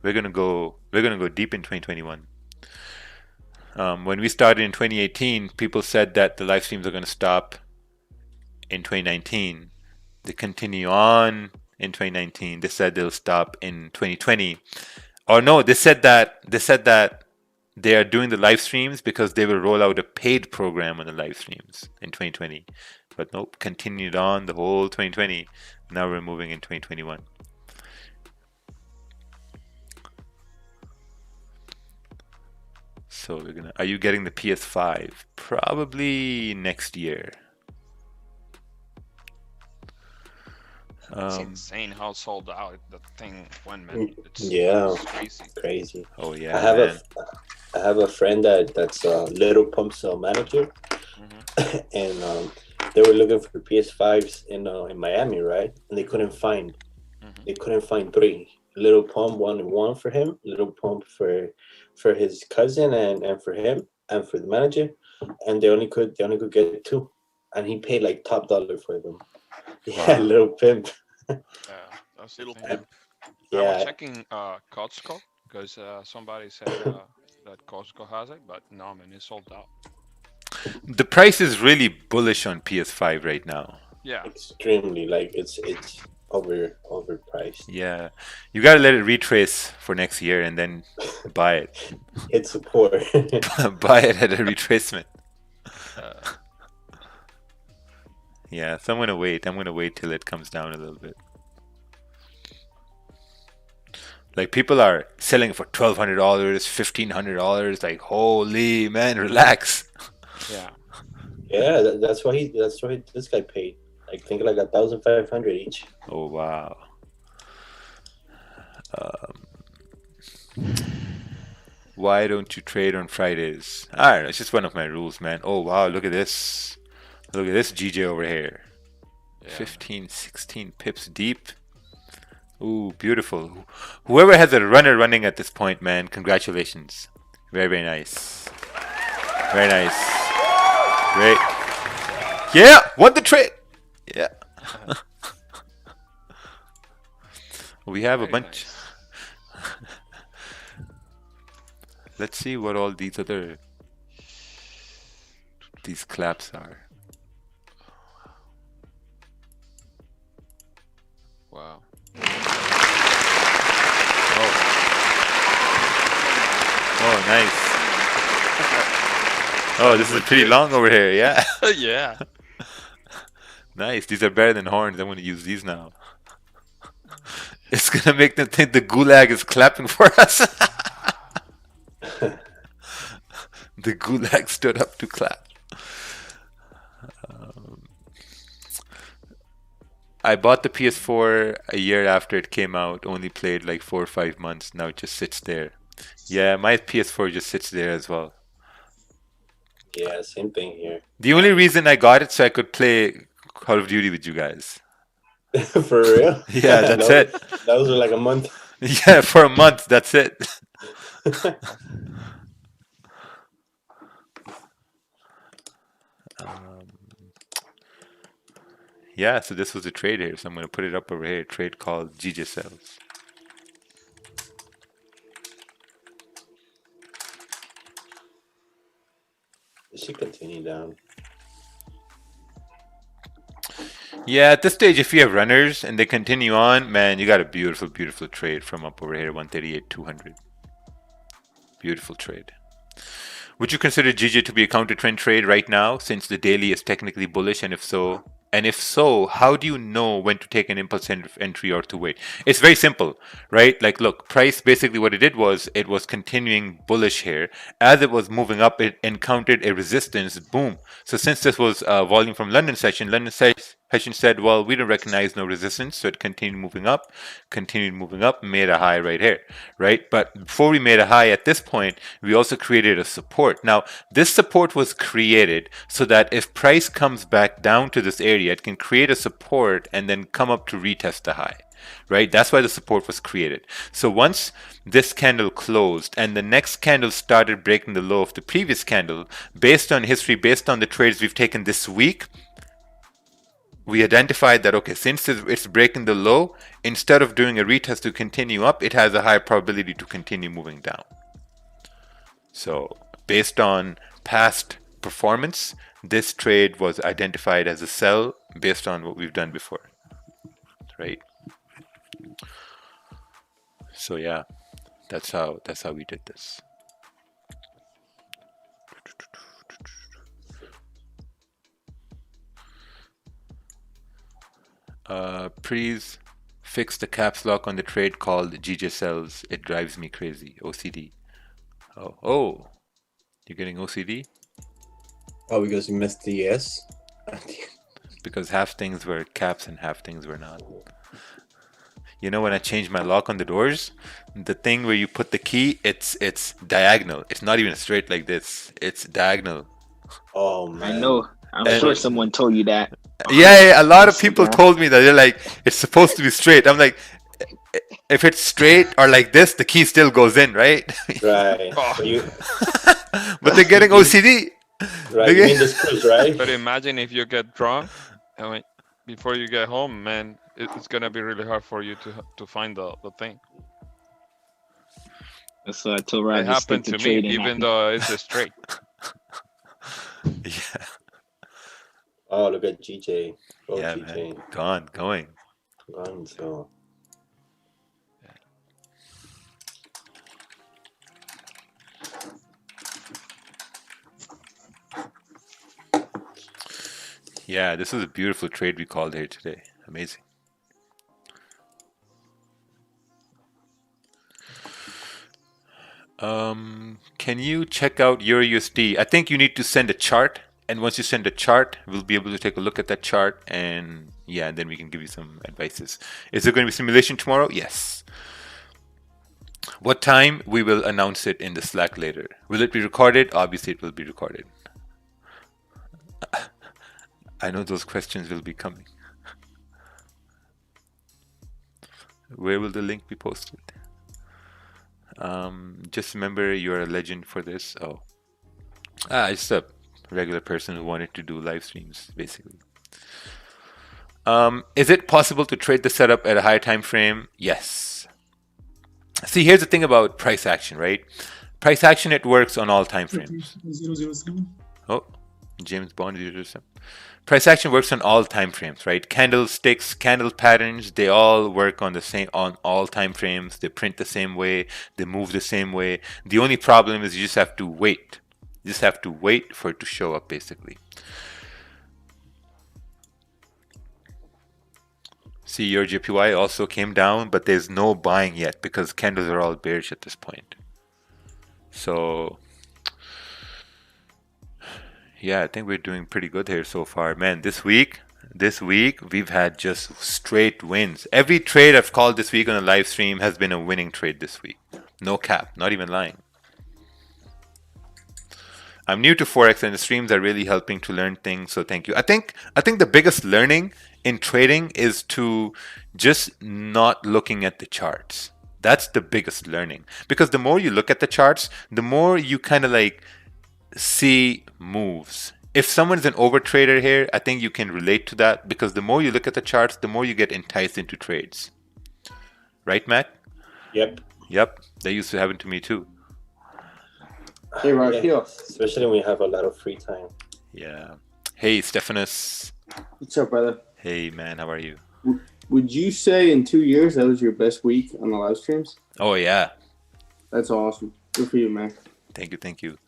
We're gonna go deep in 2021. When we started in 2018, people said that the live streams are gonna stop in 2019. They continue on in 2019. They said they'll stop in 2020. Or no, they said that they are doing the live streams because they will roll out a paid program on the live streams in 2020. But nope, continued on the whole 2020. Now we're moving in 2021. So we're gonna. Are you getting the PS5? Probably next year. It's insane how sold out that thing went, man. Yeah, it's crazy. crazy. Oh yeah, I have a friend that's a Little Pumps manager, and they were looking for PS5s in Miami, right? And they couldn't find three. Little Pump wanted one for him, Little Pump for his cousin, and for him and for the manager, and they only could get two, and he paid like top dollar for them. Yeah, Little Pimp. Yeah, that's Little the thing. pimp. I was Yeah, checking Costco because somebody said that Costco has it, but no, man, it's sold out. the price is really bullish on PS5 right now. Yeah, extremely, like it's overpriced. Yeah, you gotta let it retrace for next year and then buy it. Hit support. Buy it at a retracement. uh, Yeah, so I'm gonna wait. I'm gonna wait till it comes down a little bit. Like people are selling for $1,200, $1,500. Like holy man, relax. yeah. Yeah, that's why this guy paid. I think like 1,500 each. Oh wow. Why don't you trade on Fridays? I don't know. It's just one of my rules, man. Oh wow, look at this. Look at this GJ over here. Yeah. 15, 16 pips deep. Ooh, beautiful. Whoever has a runner running at this point, man, congratulations. Very, very nice. Very nice. Great. Yeah, won the trade. Yeah. We have a Very bunch. nice. Let's see what all these claps are. Wow. Oh, nice. Oh, this is pretty long over here. Yeah. Yeah. Nice. These are better than horns. I'm going to use these now. It's going to make them think the gulag is clapping for us. The gulag stood up to clap. I bought the PS4 a year after it came out, only played like 4 or 5 months. Now it just sits there. Yeah, my PS4 just sits there as well. Yeah, same thing here. The only reason I got it so I could play Call of Duty with you guys. For real? Yeah, that's it. Those were like a month. Yeah, for a month, that's it. Yeah, so this was a trade here, so I'm going to put it up over here. A trade called GJ Sells. It should continue down. Yeah, at this stage, if you have runners and they continue on, man, you got a beautiful, beautiful trade from up over here, 138, 200. Beautiful trade. Would you consider GJ to be a counter trend trade right now, since the daily is technically bullish? And if so, how do you know when to take an impulse entry or to wait? It's very simple, right? Like, look, price basically what it did was it was continuing bullish here. As it was moving up, it encountered a resistance. Boom. So since this was volume from London session Hessian said, well, we don't recognize no resistance, so it continued moving up, made a high right here, right? But before we made a high at this point, we also created a support. Now, this support was created so that if price comes back down to this area, it can create a support and then come up to retest the high, right? That's why the support was created. So once this candle closed and the next candle started breaking the low of the previous candle, based on history, based on the trades we've taken this week, we identified that, okay, since it's breaking the low, instead of doing a retest to continue up, it has a high probability to continue moving down. So based on past performance, this trade was identified as a sell based on what we've done before, right? So yeah, that's how we did this. Please fix the caps lock on the trade called GJ sells. It drives me crazy. OCD. Oh, you're getting OCD? Oh, because you missed the ES? Because half things were caps and half things were not. You know, when I changed my lock on the doors, the thing where you put the key, it's diagonal. It's not even straight like this. It's diagonal. Oh, man. I know. I'm sure someone told you that. Yeah, a lot of people told me that. They're like, it's supposed to be straight. I'm like, if it's straight or like this, the key still goes in, right? Right. But they're getting OCD. Right, you mean the screws, right? But imagine if you get drunk, I mean, before you get home, man, it's gonna be really hard for you to find the thing. So I told Rod It happened to me, even though it's a straight. Yeah. Oh, look at GJ. Oh, Yeah, GJ. man. Going. So. Yeah, this is a beautiful trade we called here today. Amazing. Can you check out your USD? I think you need to send a chart, and once you send a chart, we'll be able to take a look at that chart, and yeah, and then we can give you some advices. Is there going to be simulation tomorrow? Yes. What time? We will announce it in the Slack later. Will it be recorded? Obviously, it will be recorded. I know those questions will be coming. Where will the link be posted? Just remember, you're a legend for this. Oh, just a regular person who wanted to do live streams, basically. Is it possible to trade the setup at a higher time frame? Yes. See, here's the thing about price action, right? Price action, it works on all time frames. 007. Oh, James Bond 007. Price action works on all time frames, right? Candlesticks, candle patterns, they all work on all time frames. They print the same way, they move the same way. The only problem is you just have to wait. You just have to wait for it to show up, basically. See, your JPY also came down, but there's no buying yet because candles are all bearish at this point. So yeah, I think we're doing pretty good here so far. Man, this week we've had just straight wins. Every trade I've called this week on a live stream has been a winning trade this week. No cap, not even lying. I'm new to Forex and the streams are really helping to learn things, so thank you. I think the biggest learning in trading is to just not looking at the charts. That's the biggest learning. Because the more you look at the charts, the more you kind of like see moves. If someone's an overtrader here, I think you can relate to that because the more you look at the charts, the more you get enticed into trades. Right, Matt? Yep. Yep. That used to happen to me too. Hey, Rakeel. Yeah, especially when you have a lot of free time. Yeah. Hey, Stephanus. What's up, brother? Hey, man. How are you? Would you say in 2 years that was your best week on the live streams? Oh, yeah. That's awesome. Good for you, man. Thank you. Thank you.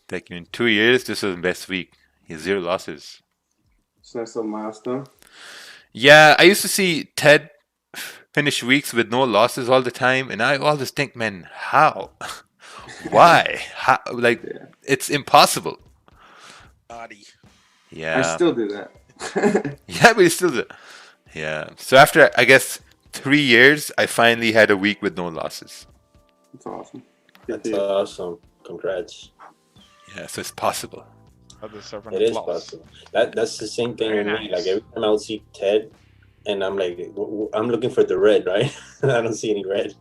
Thank you. In 2 years, this was the best week. 0 losses. It's a nice little milestone. Yeah, I used to see Ted finish weeks with no losses all the time, and I always think, man, how? Why? How? Like, it's impossible. Naughty. Yeah. I still do that. Yeah, but you still do. Yeah. So after, I guess, 3 years, I finally had a week with no losses. That's awesome. That's awesome. Congrats. Yeah, so it's possible. I deserve an It is applause. possible. That's the same thing Very with me. nice. Like every time I'll see Ted, and I'm like, I'm looking for the red, right? I don't see any red.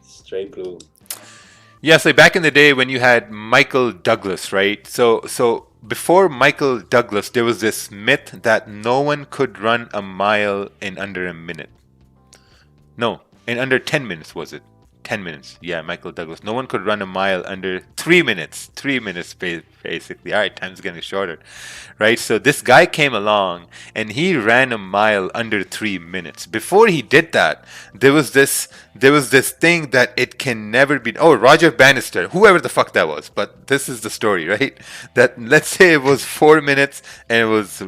Straight blue. Yeah, so back in the day when you had Michael Douglas, right? So before Michael Douglas, there was this myth that no one could run a mile in under a minute. No, in under 10 minutes was it? 10 minutes. Yeah, Michael Douglas. No one could run a mile under 3 minutes. 3 minutes basically. All right, time's getting shorter. Right? So this guy came along and he ran a mile under 3 minutes. Before he did that, there was this thing that it can never be. Oh, Roger Bannister, whoever the fuck that was. But this is the story, right? That let's say it was 4 minutes and it was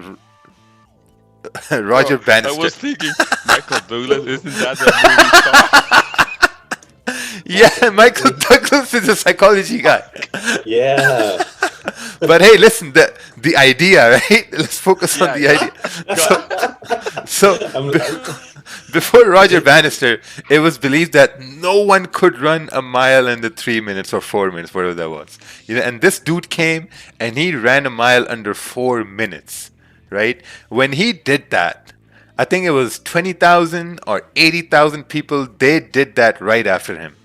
Roger Bannister. I was thinking, Michael Douglas, isn't that the movie star? Yeah, Michael Douglas is a psychology guy. Yeah. But hey, listen, the idea, right? Let's focus on the idea. So before Roger Bannister, it was believed that no one could run a mile under 3 minutes or 4 minutes, whatever that was. You know, and this dude came and he ran a mile under 4 minutes, right? When he did that, I think it was 20,000 or 80,000 people, they did that right after him.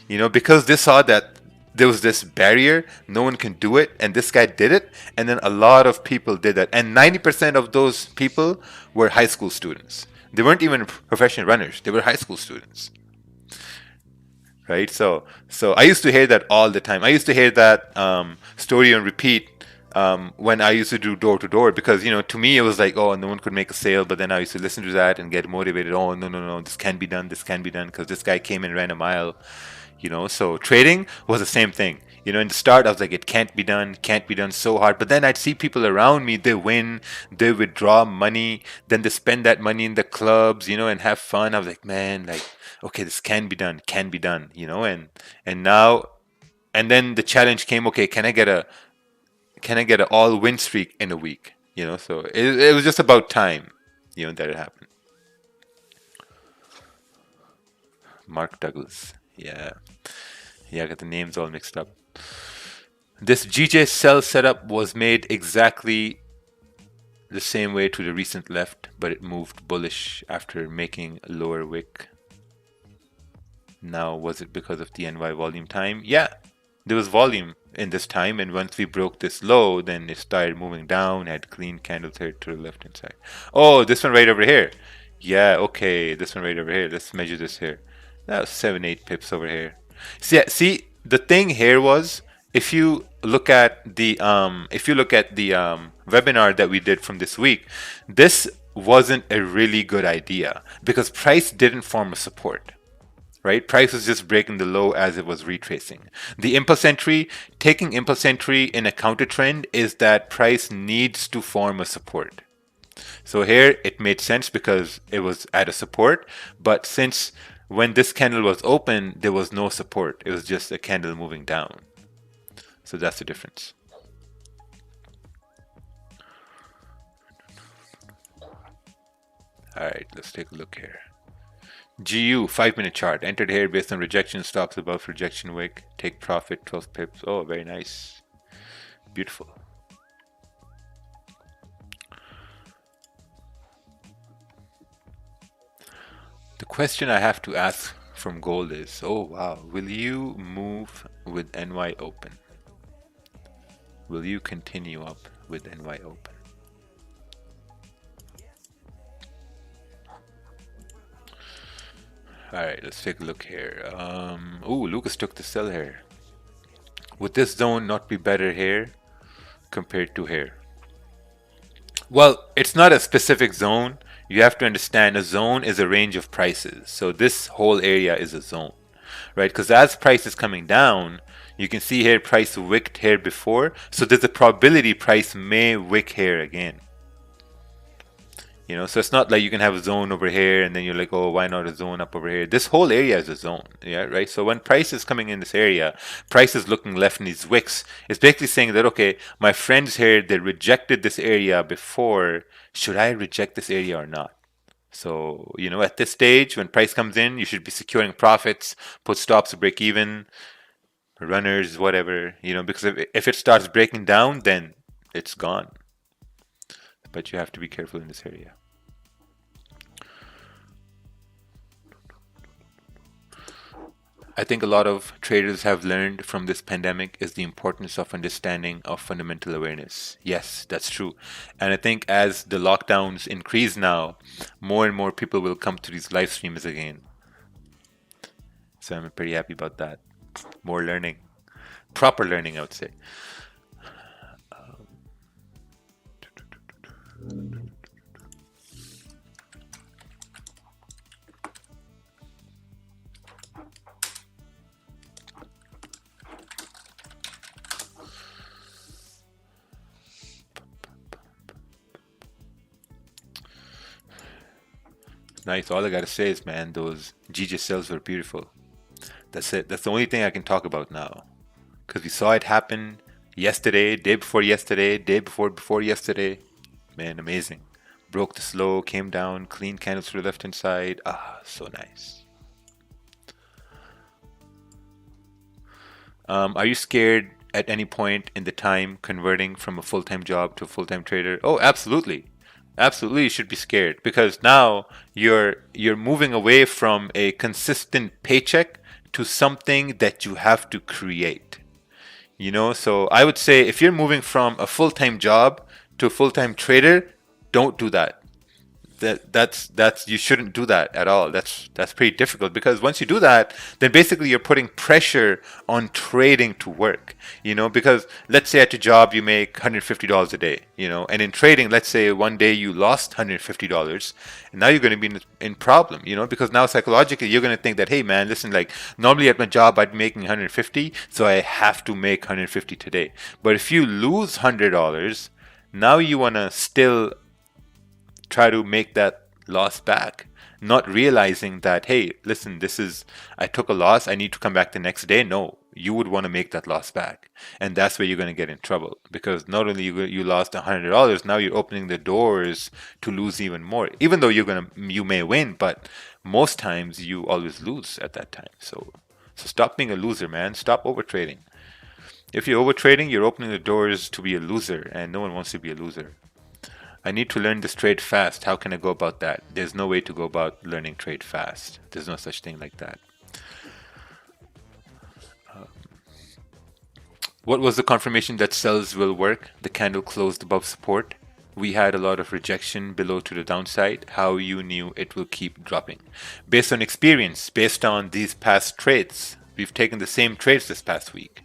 You know, because they saw that there was this barrier, no one can do it, and this guy did it, and then a lot of people did that. And 90% of those people were high school students. They weren't even professional runners, they were high school students. Right? So I used to hear that all the time. I used to hear that story on repeat when I used to do door to door, because, you know, to me it was like, oh, no one could make a sale. But then I used to listen to that and get motivated. Oh, no, this can be done, because this guy came and ran a mile. You know, so trading was the same thing. You know, in the start, I was like, it can't be done so hard. But then I'd see people around me, they win, they withdraw money, then they spend that money in the clubs, you know, and have fun. I was like, man, like, okay, this can be done, you know, and now, and then the challenge came, okay, can I get a all win streak in a week? You know, so it was just about time, you know, that it happened. Mark Douglas. Yeah, I got the names all mixed up. This GJ sell setup was made exactly the same way to the recent left, but it moved bullish after making a lower wick. Now, was it because of the NY volume time? Yeah, there was volume in this time, and once we broke this low, then it started moving down, had clean candles here to the left hand side. Oh, this one right over here. Yeah, okay, this one right over here. Let's measure this here. That was 7-8 pips over here. See, the thing here was, if you look at the webinar that we did from this week, this wasn't a really good idea because price didn't form a support. Right? Price was just breaking the low as it was retracing. The impulse entry, taking impulse entry in a counter trend is that price needs to form a support. So here it made sense because it was at a support, but since when this candle was open, there was no support. It was just a candle moving down. So that's the difference. All right, let's take a look here. GU 5-minute chart. Entered here based on rejection, stops above rejection wick. Take profit, 12 pips. Oh, very nice. Beautiful. The question I have to ask from gold is, oh wow, will you move with NY open? Will you continue up with NY open? Alright, let's take a look here. Lucas took the sell here. Would this zone not be better here compared to here? Well, it's not a specific zone. You have to understand a zone is a range of prices. So this whole area is a zone, right? Because as price is coming down, you can see here price wicked here before. So there's a probability price may wick here again. You know, so it's not like you can have a zone over here and then you're like, oh, why not a zone up over here? This whole area is a zone, yeah, right? So when price is coming in this area, price is looking left in these wicks. It's basically saying that, okay, my friends here, they rejected this area before. Should I reject this area or not? So, you know, at this stage, when price comes in, you should be securing profits, put stops to break even, runners, whatever, you know, because if it starts breaking down, then it's gone. But you have to be careful in this area. I think a lot of traders have learned from this pandemic is the importance of understanding of fundamental awareness. Yes, that's true. And I think as the lockdowns increase now, more and more people will come to these live streams again. So I'm pretty happy about that. More learning. Proper learning, I would say. Nice. All I gotta say is, man, those GJ sales were beautiful. That's it. That's the only thing I can talk about now. Because we saw it happen yesterday, day before yesterday, day before yesterday. Man, amazing. Broke the slow, came down, clean candles to the left hand side. Ah, so nice. Are you scared at any point in the time converting from a full-time job to a full-time trader? Oh, absolutely. Absolutely, you should be scared because now you're moving away from a consistent paycheck to something that you have to create. You know, so I would say if you're moving from a full-time job to a full-time trader, don't do that. That's you shouldn't do that at all. That's pretty difficult because once you do that, then basically you're putting pressure on trading to work. You know, because let's say at your job you make $150 a day, you know, and in trading, let's say one day you lost $150, and now you're going to be in problem, you know, because now psychologically you're going to think that, hey man, listen, like normally at my job I'd be making 150, so I have to make 150 today. But if you lose $100, now you want to still try to make that loss back, not realizing that, hey, listen, I took a loss, I need to come back the next day. No, you would want to make that loss back. And that's where you're going to get in trouble because not only you lost $100, now you're opening the doors to lose even more. Even though you may win, but most times you always lose at that time. So stop being a loser, man. Stop overtrading. If you're overtrading, you're opening the doors to be a loser, and no one wants to be a loser. I need to learn this trade fast. How can I go about that? There's no way to go about learning trade fast. There's no such thing like that. What was the confirmation that sells will work? The candle closed above support. We had a lot of rejection below to the downside. How you knew it will keep dropping? Based on experience, based on these past trades. We've taken the same trades this past week.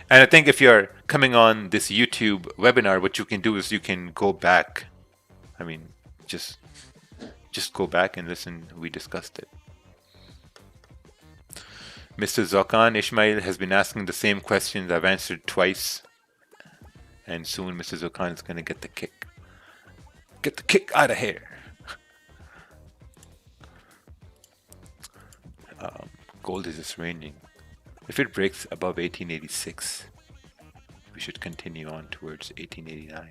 And I think if you're coming on this YouTube webinar, what you can do is you can go back. I mean, just go back and listen. We discussed it. Mr. Zokan Ishmael has been asking the same questions. I've answered twice. And soon Mr. Zokan is going to get the kick. Get the kick out of here. Gold is just ranging. If it breaks above 1886, we should continue on towards 1889.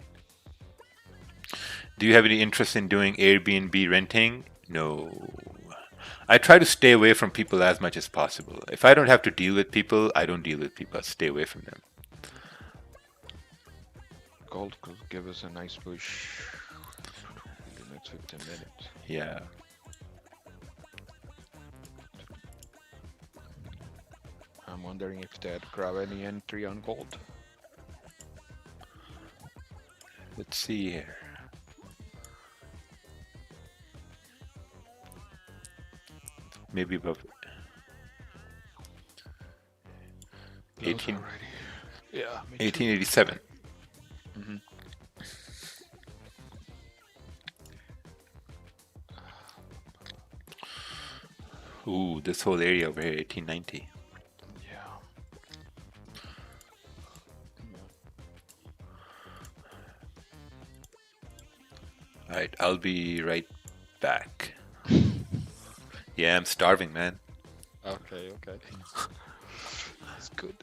Do you have any interest in doing Airbnb renting? No. I try to stay away from people as much as possible. If I don't have to deal with people, I don't deal with people. I stay away from them. Gold could give us a nice push in the next 15 minutes. Yeah. I'm wondering if they'd grab any entry on gold. Let's see here. Maybe above 1887. Mm-hmm. Ooh, this whole area over here, 1890. All right, I'll be right back. Yeah, I'm starving, man. Okay, okay. It's good.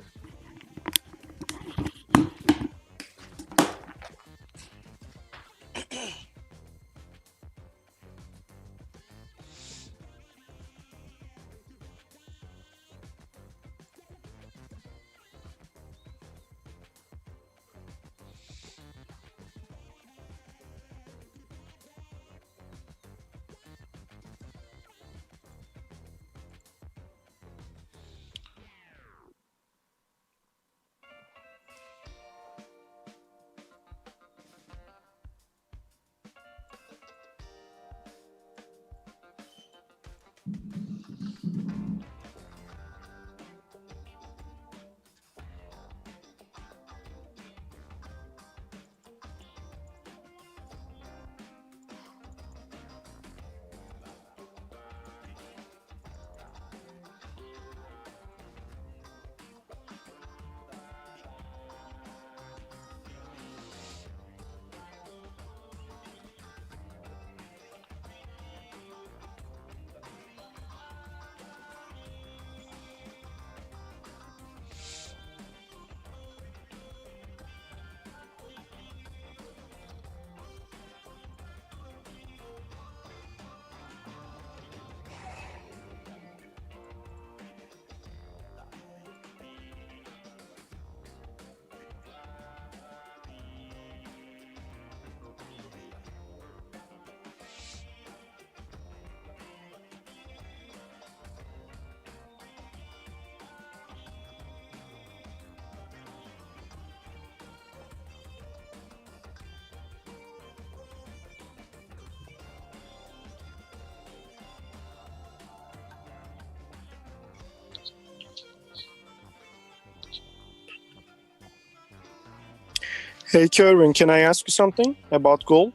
Hey, Kerwin, can I ask you something about gold?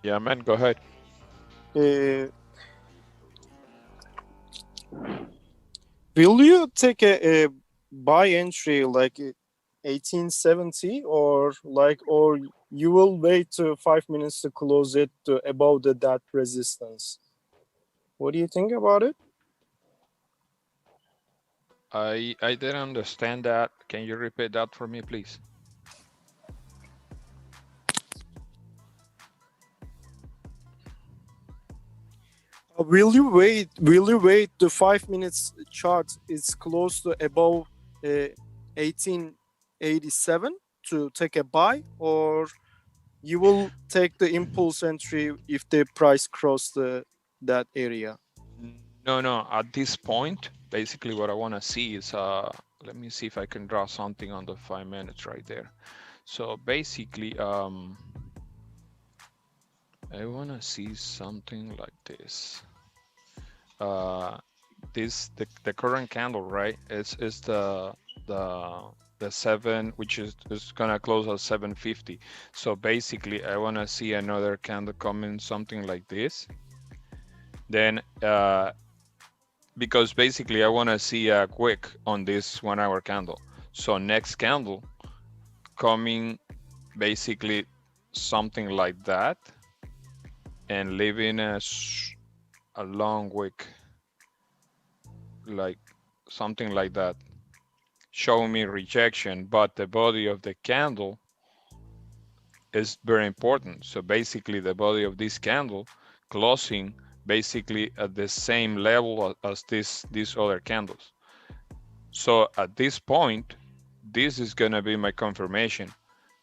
Yeah, man, go ahead. Will you take a buy entry like 1870 or you will wait 5 minutes to close it to above that resistance? What do you think about it? I didn't understand that. Can you repeat that for me, please? Will you wait? Will you wait? The 5 minutes chart is close to above 1887 to take a buy, or you will take the impulse entry if the price cross that area? No. At this point, basically what I want to see is, let me see if I can draw something on the 5 minutes right there. So basically, I want to see something like this. The current candle, right? Is the 7, which is gonna close at 750. So basically, I want to see another candle coming, something like this. Then, because basically I want to see a quick on this 1 hour candle. So next candle coming, basically something like that, and leaving a long wick, like something like that, show me rejection, but the body of the candle is very important. So basically the body of this candle closing basically at the same level as these other candles. So at this point, this is gonna be my confirmation,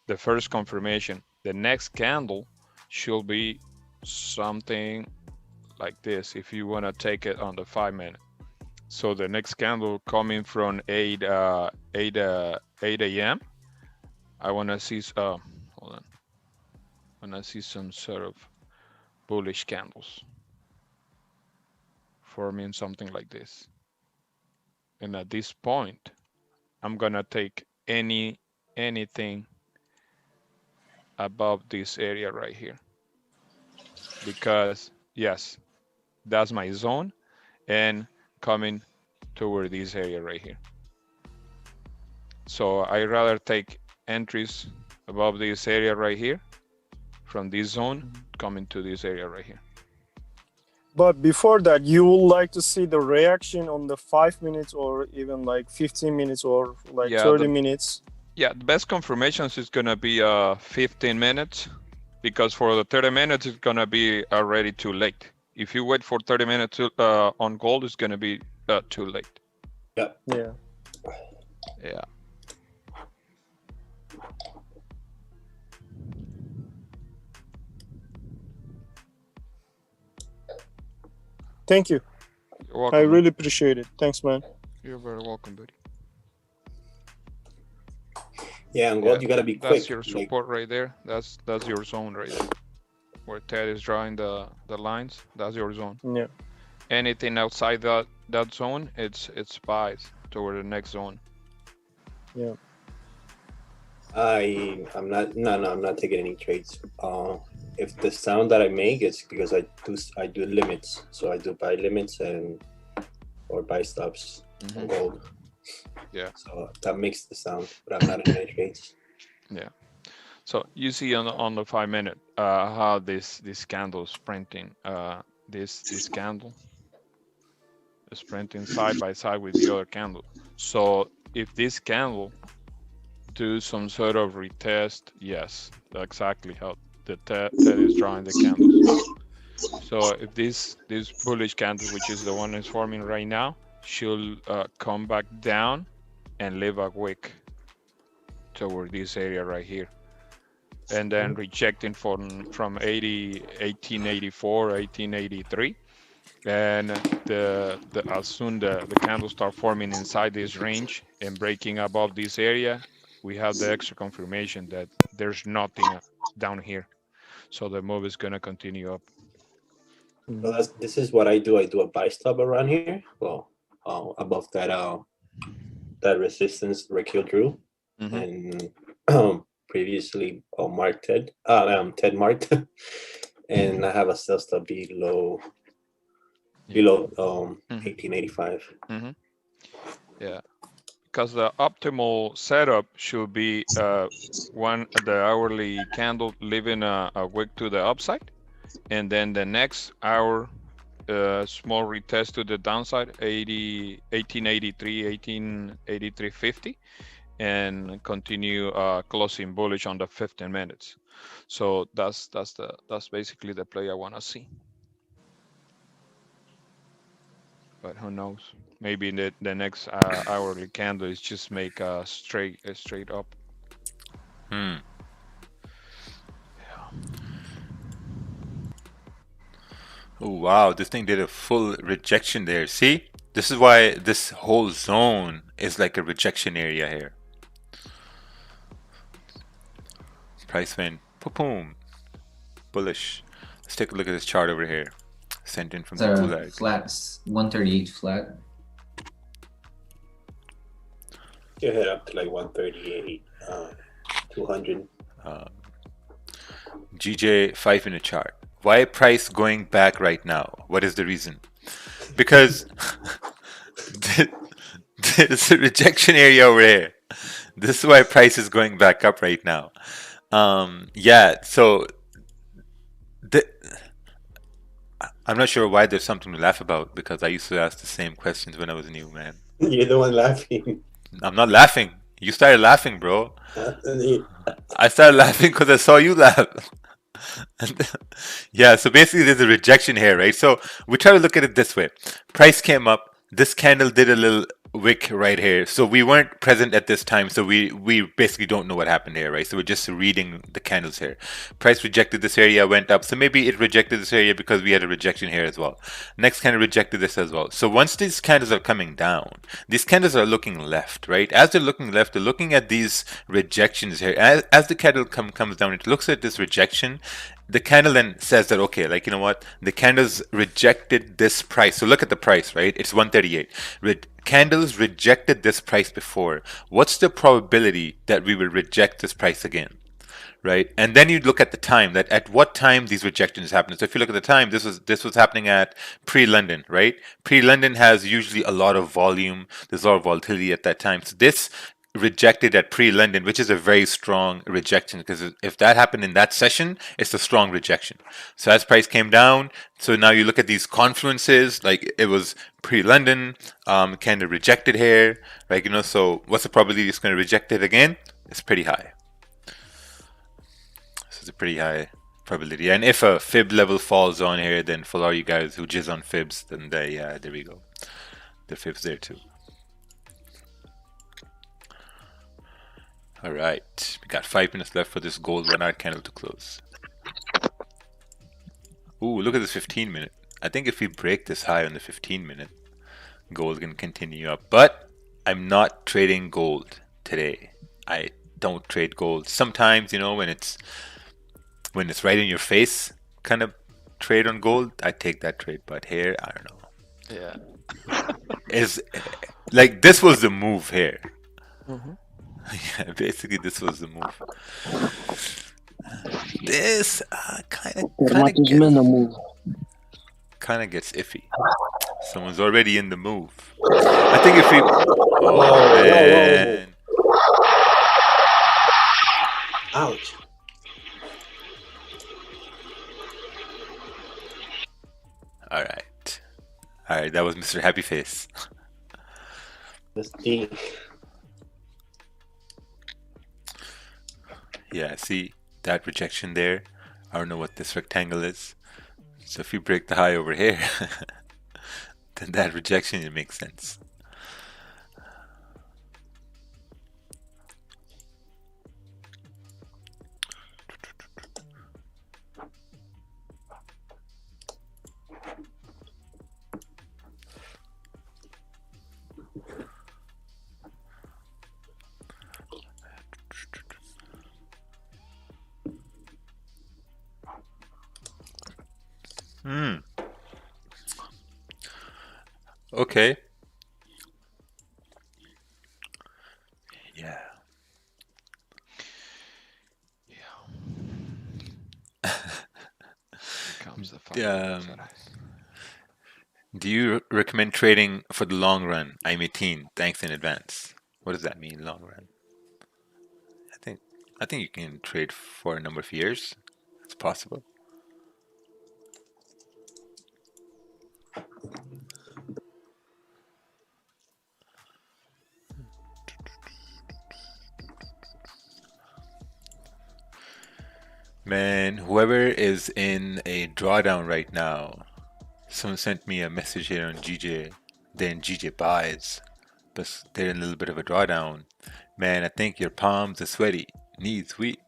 the first confirmation. The next candle should be something like this if you wanna take it on the 5 minute. So the next candle coming from 8 a.m. I wanna see, hold on. I wanna see some sort of bullish candles forming something like this. And at this point, I'm gonna take anything above this area right here, because yes, that's my zone, and coming toward this area right here. So I rather take entries above this area right here from this zone coming to this area right here. But before that, you would like to see the reaction on the 5 minutes or even like 15 minutes or like 30 minutes. Yeah, the best confirmations is gonna be 15 minutes, because for the 30 minutes it's gonna be already too late. If you wait for 30 minutes on gold, it's gonna be too late. Yep. Yeah. Yeah. Thank you. You're welcome. I really appreciate it. Thanks, man. You're very welcome, buddy. Yeah, and gold, you gotta be quick. That's your support right there. That's your zone right there. Where Ted is drawing the lines, that's your zone. Yeah. Anything outside that zone, it's buys toward the next zone. Yeah. I'm not taking any trades. If the sound that I make is because I do limits, so I do buy limits or buy stops on gold. Yeah. So that makes the sound, but I'm not in any trades. Yeah. So you see on the 5 minute how this candle is printing. This candle is printing side by side with the other candle. So if this candle do some sort of retest, yes, that's exactly how the Ted is drawing the candles. So if this bullish candle, which is the one that's forming right now, should come back down and leave a wick toward this area right here, and then rejecting from 1884, 1883, and as soon the candles start forming inside this range and breaking above this area, we have the extra confirmation that there's nothing down here, so the move is going to continue up. Well, this is what I do. I do a buy stop around here. Well, above that resistance rakeel drew, and previously marked Ted marked, and I have a sell stop below 1885. Yeah, because the optimal setup should be the hourly candle leaving a wick to the upside, and then the next hour small retest to the downside, 1883, 1883.50, and continue closing bullish on the 15 minutes. So that's basically the play I want to see. But who knows? Maybe the next hourly candle is just make a straight up. Hmm. Oh, wow, this thing did a full rejection there. See? This is why this whole zone is like a rejection area here. Price went boom, bullish. Let's take a look at this chart over here. Sent in from the gulag. Flat, 138 flat. You head up to like 138, 200. GJ 5-minute chart. Why price going back right now? What is the reason? Because there's a rejection area over here. This is why price is going back up right now. Yeah, so I'm not sure why there's something to laugh about, because I used to ask the same questions when I was new, man. You're the one laughing. I'm not laughing. You started laughing, bro. I started laughing because I saw you laugh. Yeah, so basically there's a rejection here, right? So we try to look at it this way. Price came up. This candle did a little wick right here. So we weren't present at this time. So we basically don't know what happened here, right? So we're just reading the candles here. Price rejected this area, went up. So maybe it rejected this area because we had a rejection here as well. Next candle rejected this as well. So once these candles are coming down, these candles are looking left, right? As they're looking left, they're looking at these rejections here. As the candle comes down, it looks at this rejection. The candle then says that, okay, like, you know what? The candles rejected this price. So look at the price, right? It's 138. Candles rejected this price before. What's the probability that we will reject this price again? Right? And then you look at the time, that at what time these rejections happen. So if you look at the time, this was happening at pre-London, right? Pre-London has usually a lot of volume. There's a lot of volatility at that time. So this rejected at pre-London, which is a very strong rejection, because if that happened in that session, it's a strong rejection. So as price came down, so now you look at these confluences, like it was pre-London, kind of rejected here, like, so what's the probability it's going to reject it again? It's pretty high. So it's a pretty high probability. And if a fib level falls on here, then for all you guys who jizz on fibs, then there we go. The fibs there too. All right, we got 5 minutes left for this gold 1 hour candle to close. Ooh, look at this 15-minute. I think if we break this high on the 15-minute, gold can continue up. But I'm not trading gold today. I don't trade gold. Sometimes, when it's right in your face, kind of trade on gold, I take that trade. But here, I don't know. Yeah. Is like this was the move here. Mm-hmm. Yeah, basically this was the move. This kind of gets iffy. Someone's already in the move. I think if we... Oh, man. Ouch. All right, that was Mr. Happy Face. That's deep. Yeah, see that rejection there? I don't know what this rectangle is. So if you break the high over here, then that rejection, it makes sense. Okay. Yeah. Comes the do you recommend trading for the long run? I'm 18. Thanks in advance. What does that mean, long run? I think you can trade for a number of years. It's possible. Man, whoever is in a drawdown right now, someone sent me a message here on GJ, then GJ buys, but they're in a little bit of a drawdown. Man, I think your palms are sweaty, knees weak.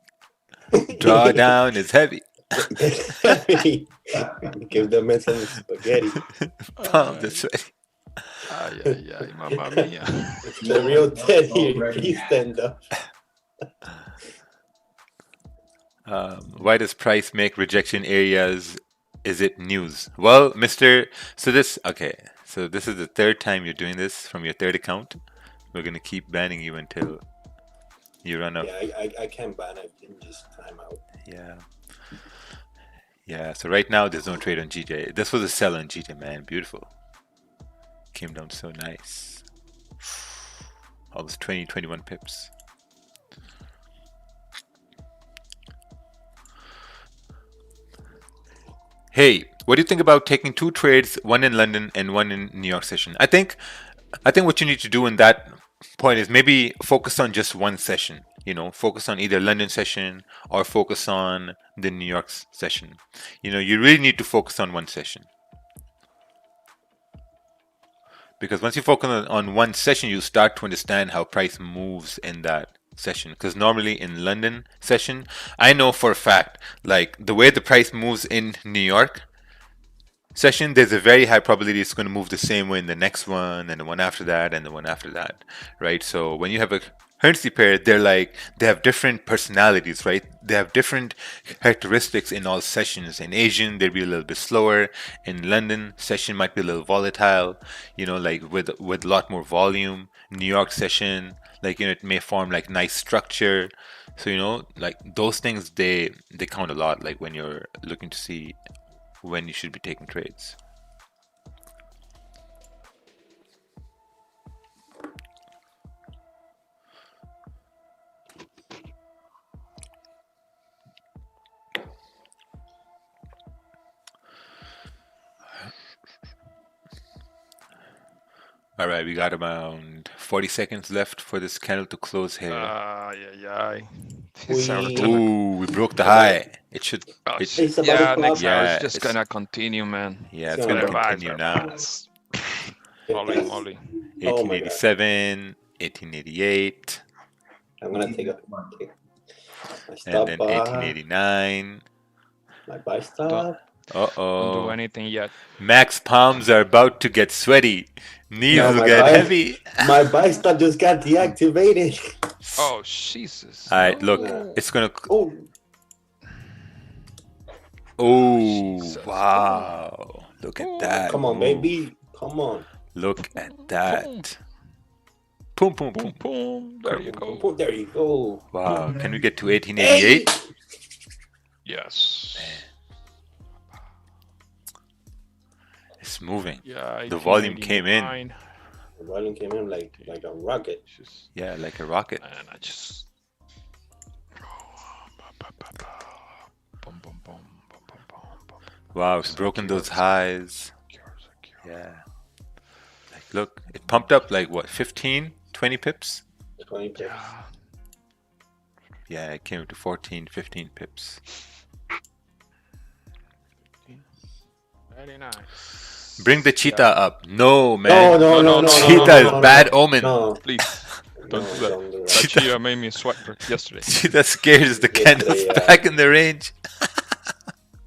Drawdown is heavy. Give them some spaghetti. Palms are sweaty. Ay, ay, ay, mamma mia. It's the real Teddy. Please stand up. Why does price make rejection areas? Is it news? Well, Mr. So this is the third time you're doing this from your third account. We're gonna keep banning you until you run up. Yeah, I can't ban it in this timeout. Yeah. So right now there's no trade on GJ. This was a sell on GJ, man. Beautiful. Came down so nice. Almost 21 pips. Hey, what do you think about taking 2 trades, one in London and one in New York session? I think what you need to do in that point is maybe focus on just one session. Focus on either London session or focus on the New York session. You really need to focus on one session. Because once you focus on one session, you start to understand how price moves in that session. Because normally in London session, I know for a fact, like the way the price moves in New York session, there's a very high probability it's going to move the same way in the next one and the one after that and the one after that, right? So when you have a currency pair, they have different personalities, right? They have different characteristics in all sessions. In Asian, they'll be a little bit slower. In London, session might be a little volatile, like with a lot more volume. New York session, it may form like nice structure. So like those things, they count a lot, like when you're looking to see when you should be taking trades. All right, we got around 40 seconds left for this candle to close here. Yeah. Ooh, we broke the high. It should. It's about to Yeah, pop. next hour Yeah, it's just gonna continue, man. Yeah, It's it's gonna gonna go. continue now. Holy moly. Oh my God. 1887, 1888, I'm gonna take a my and stop then bar, 1889. my buy stop. Don't do Uh-oh. anything yet. Max palms are about to get sweaty. Knees No, will my get buy- heavy. My buy stop just got deactivated. Oh, Jesus. All right, look, No. it's gonna. Oh, Oh, Jesus. wow! Look at that. come on, move. baby. Come on. Look at that. Boom, boom, boom. Boom. There you go. Oh, there you go. Wow, can we get to 1888? Yes. It's moving. Yeah. The volume came in. 1889. The volume came in like a rocket. Just, Yeah, like a rocket. man, I just. Boom, boom, boom, boom, boom, boom, boom. Wow, it's broken those highs. Yeah. Like, look, it pumped up like what, 15, 20 pips? 20 pips. Yeah. Yeah, it came to 14, 15 pips. Very nice. Bring the cheetah up. No, man. No. Cheetah is bad omen. No. Please, don't No, do that. don't do that. That cheetah made me sweat yesterday. Cheetah scares the Yesterday, candles yeah. back in the range.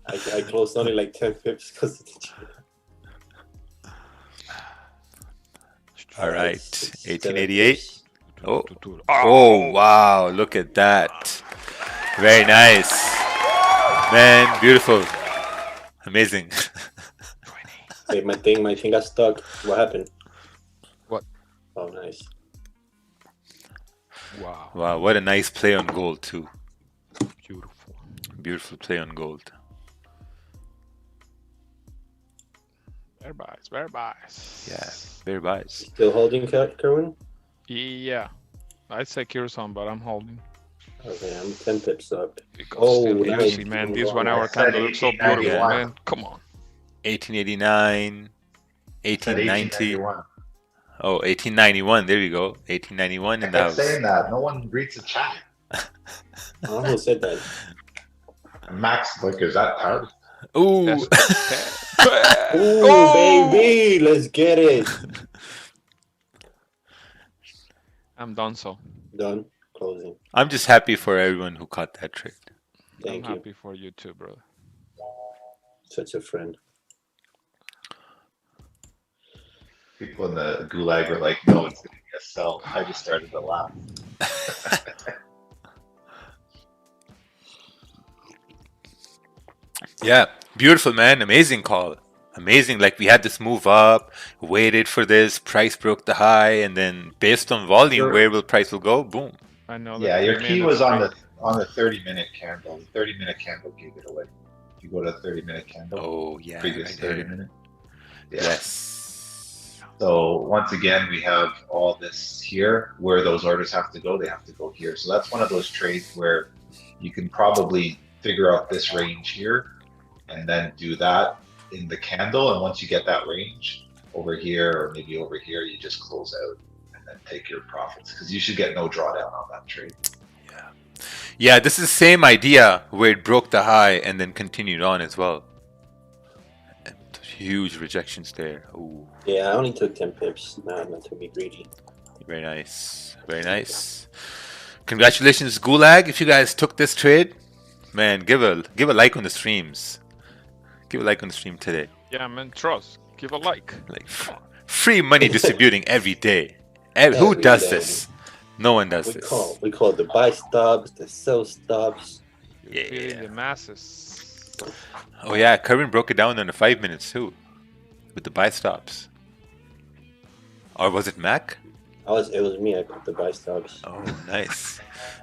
I closed only like 10 pips because of the cheetah. All right, It's 1888. Oh. Oh, Oh, wow, look at that. Very nice. Man, beautiful. Amazing. Hey, my thing got stuck. What happened? What? Oh, nice. Wow. Wow, what a nice play on gold, too. Beautiful. Beautiful play on gold. Very nice. Yeah, very nice. Still holding, Kerwin? Yeah. I'd say Kirsan, but I'm holding. Okay, I'm 10 pips up. Because Oh, still nice. easy, man. This 1 hour I said candle looks so beautiful, 1891. man. Come on. 1889, Said 1890. 1891. Oh, 1891. There you go. 1891 I in the kept house. saying that. No one reads the chat. I almost said that. And Max, like, is that hard? Ooh. Yes. Ooh, Oh! baby, let's get it. I'm done so. Done. Closing. I'm just happy for everyone who caught that trade. Thank I'm you. happy for you too, brother. Such a friend. People in the gulag were like, no, it's going to be a sell. I just started to laugh. Yeah, beautiful, man. Amazing call. Amazing. Like, we had this move up, waited for this, price broke the high, and then based on volume, Sure. where will price will go? Boom. I know. Yeah, that your 3 key minutes was on break. the 30-minute candle. The 30-minute candle gave it away. If you go to 30-minute candle, Oh, yeah. previous Right here. 30-minute. Yeah. Yes. So once again, we have all this here where those orders have to go. They have to go here. So that's one of those trades where you can probably figure out this range here and then do that in the candle. And once you get that range over here or maybe over here, you just close out and then take your profits because you should get no drawdown on that trade. Yeah, this is the same idea where it broke the high and then continued on as well. And huge rejections there. Ooh, Yeah, I only took 10 pips. Not to be greedy. very nice. Very nice. Congratulations, Gulag. If you guys took this trade, man, give a like on the streams. Give a like on the stream today. Yeah, man. Trust. Give a like. Like free money distributing every day. Who Every does day. this? No one does We this. call the buy stops, the sell stops. Feeding Yeah. the masses. Oh yeah, Kerwin broke it down in the 5 minutes too, with the buy stops. Or was it Mac? It was me. I put the buy stops. Oh, nice.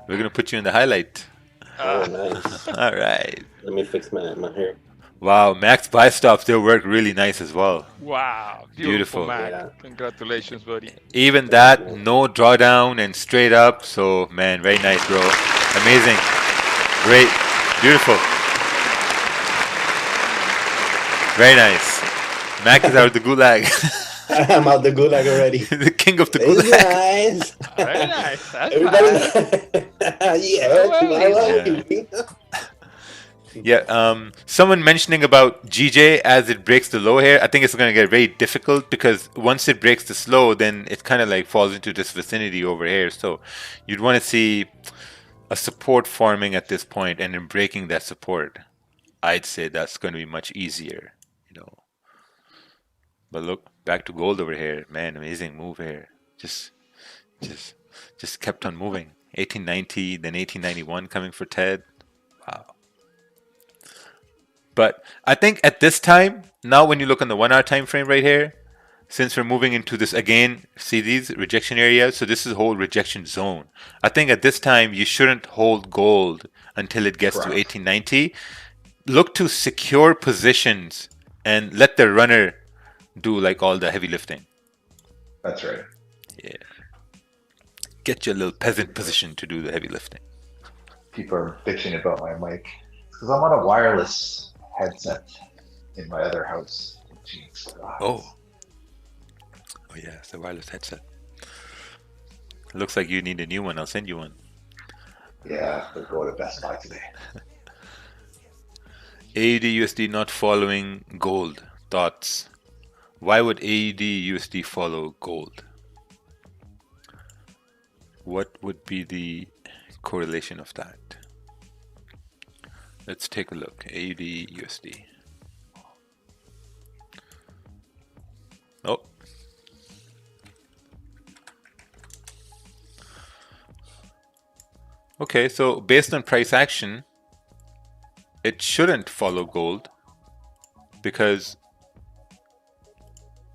We're gonna put you in the highlight. Oh, nice. All right. Let me fix my hair. Wow, Mac's buy stops still work really nice as well. Wow. Beautiful. Man. Yeah. Congratulations, buddy. Even that, no drawdown and straight up. So man, very nice, bro. Amazing. Great. Beautiful. Very nice. Mac is out of the gulag. I'm out the gulag already. The king of the It's gulag. nice. Very nice. That's Everybody, yeah, Well, tomorrow. Someone mentioning about GJ as it breaks the low here, I think it's going to get very difficult because once it breaks the slow, then it kind of like falls into this vicinity over here. So you'd want to see a support forming at this point and then breaking that support. I'd say that's going to be much easier, you know. But look, back to gold over here. Man, amazing move here. Just kept on moving. 1890, then 1891 coming for Ted. Wow. But I think at this time, now when you look on the 1 hour time frame right here, since we're moving into this again, see these rejection areas? So this is a whole rejection zone. I think at this time, you shouldn't hold gold until it gets to 1890. Look to secure positions and let the runner do like all the heavy lifting. That's right. Yeah. Get your little peasant position to do the heavy lifting. People are bitching about my mic because I'm on a wireless headset in my other house. Jeez. Oh yeah, it's a wireless headset. Looks like you need a new one. I'll send you one. Yeah, we'll go to Best Buy today. AUD USD not following gold. Thoughts? Why would AUD USD follow gold? What would be the correlation of that? Let's take a look. AUD USD. Oh. Okay, so based on price action, it shouldn't follow gold because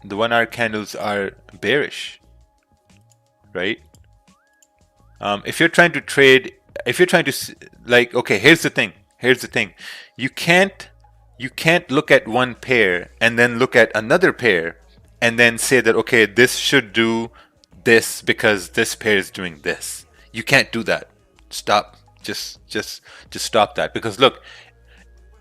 the 1 hour candles are bearish, right? If you're trying to trade, like, okay, here's the thing. You can't look at one pair and then look at another pair and then say that, okay, this should do this because this pair is doing this. You can't do that. Stop. Just stop that. Because look,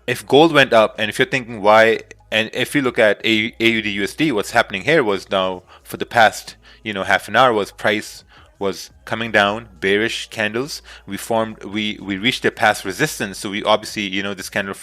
if gold went up and if you're thinking why, and if you look at AUD USD, what's happening here was now for the past, half an hour was price was coming down, bearish candles. We reached a past resistance. So we obviously, this candle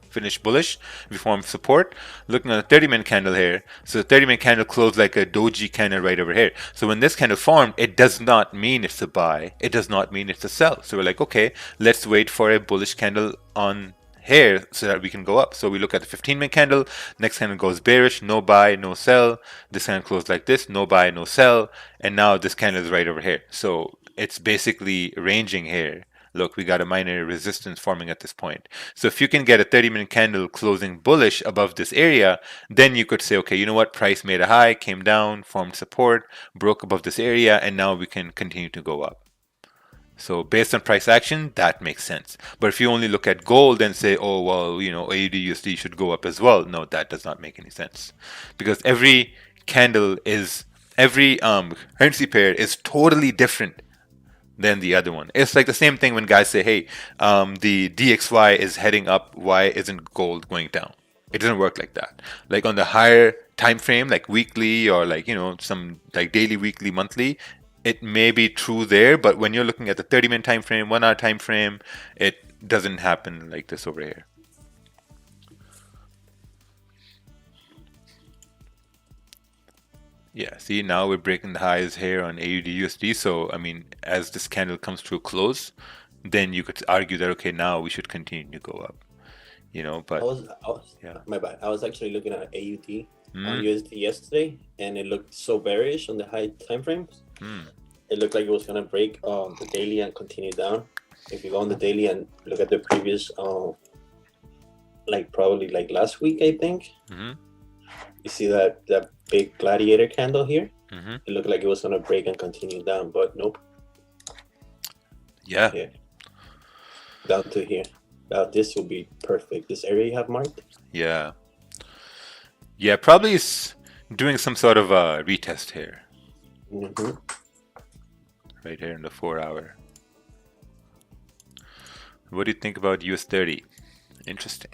finished bullish. We formed support. Looking at a 30-minute candle here. So the 30-minute candle closed like a doji candle right over here. So when this candle formed, it does not mean it's a buy. It does not mean it's a sell. So we're like, okay, let's wait for a bullish candle on here so that we can go up. So we look at the 15-minute candle. Next candle goes bearish. No buy, no sell. This candle closed like this. No buy, no sell. And now this candle is right over here. So it's basically ranging here. Look, we got a minor resistance forming at this point. So if you can get a 30-minute candle closing bullish above this area, then you could say, okay, you know what? Price made a high, came down, formed support, broke above this area, and now we can continue to go up. So based on price action, that makes sense. But if you only look at gold and say, oh, well, AUD USD should go up as well. No, that does not make any sense. Because every currency pair is totally different than the other one. It's like the same thing when guys say, hey, the DXY is heading up, why isn't gold going down? It doesn't work like that. Like on the higher time frame, like weekly or like, some like daily, weekly, monthly, it may be true there, but when you're looking at the 30-minute time frame, 1 hour time frame, it doesn't happen like this over here. Yeah, see, now we're breaking the highs here on AUD USD. So, I mean, as this candle comes to a close, then you could argue that, okay, now we should continue to go up. But my bad. I was actually looking at AUD on USD yesterday, and it looked so bearish on the high time frames. It looked like it was gonna break the daily and continue down. If you go on the daily and look at the previous, probably last week, I think. You see that big gladiator candle here? It looked like it was gonna break and continue down, but nope. Yeah. Down to here. Now this will be perfect. This area you have marked? Yeah. Yeah, probably is doing some sort of a retest here. Right here in the 4 hour. What do you think about US 30? Interesting.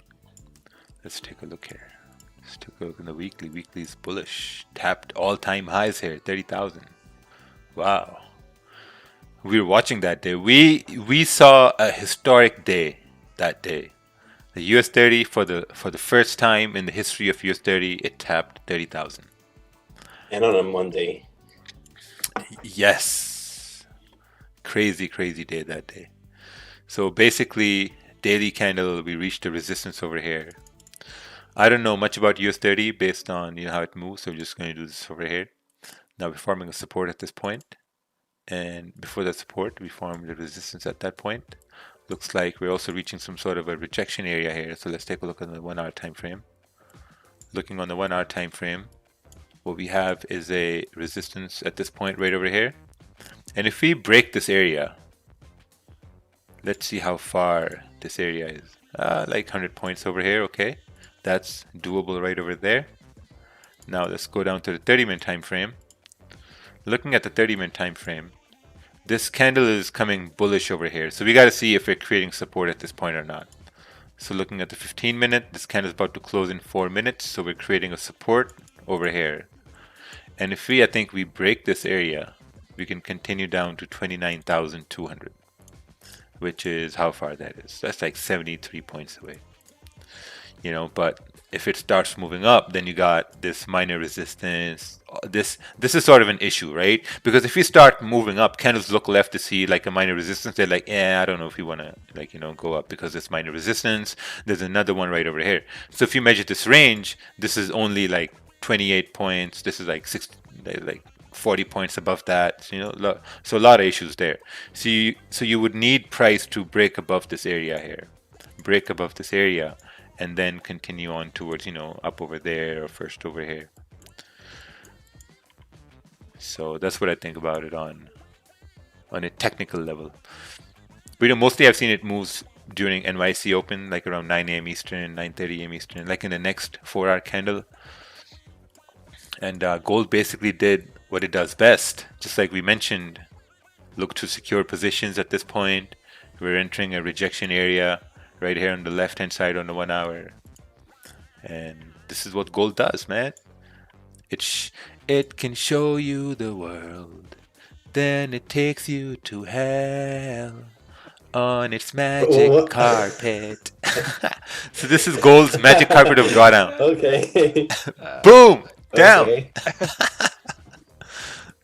Let's take a look here. Let's take a look in the weekly. Weekly is bullish. Tapped all-time highs here, 30,000. Wow. We were watching that day. We saw a historic day that day. The US 30 for the first time in the history of US 30, it tapped 30,000. And on a Monday. Yes. Crazy, crazy day that day. So basically, daily candle, we reached a resistance over here. I don't know much about US 30 based on how it moves, so we're just going to do this over here. Now we're forming a support at this point, and before that support, we formed a resistance at that point. Looks like we're also reaching some sort of a rejection area here. So let's take a look at the 1 hour time frame. Looking on the 1 hour time frame, what we have is a resistance at this point right over here. And if we break this area, let's see how far this area is. Like 100 points over here, okay. That's doable right over there. Now let's go down to the 30-minute time frame. Looking at the 30-minute time frame, this candle is coming bullish over here. So we got to see if we're creating support at this point or not. So looking at the 15-minute, this candle is about to close in 4 minutes. So we're creating a support over here. And if I think we break this area, we can continue down to 29,200, which is how far that is. That's like 73 points away. But if it starts moving up, then you got this minor resistance. This is sort of an issue, right? Because if you start moving up, candles look left to see like a minor resistance. They're like, I don't know if you want to go up because it's minor resistance. There's another one right over here. So if you measure this range, this is only like 28 points. This is like 40 points above that. So a lot of issues there. So you would need price to break above this area here, break above this area, and then continue on towards, up over there or first over here. So that's what I think about it on a technical level. But mostly I've seen it moves during NYC open, like around 9 a.m. Eastern, 9:30 a.m. Eastern, like in the next 4-hour candle. And gold basically did what it does best, just like we mentioned. Look to secure positions at this point. We're entering a rejection area right here on the left hand side on the 1 hour, and this is what gold does, man. It can show you the world, then it takes you to hell on its magic carpet. So this is gold's magic carpet of drawdown. Okay. Boom, down. Okay.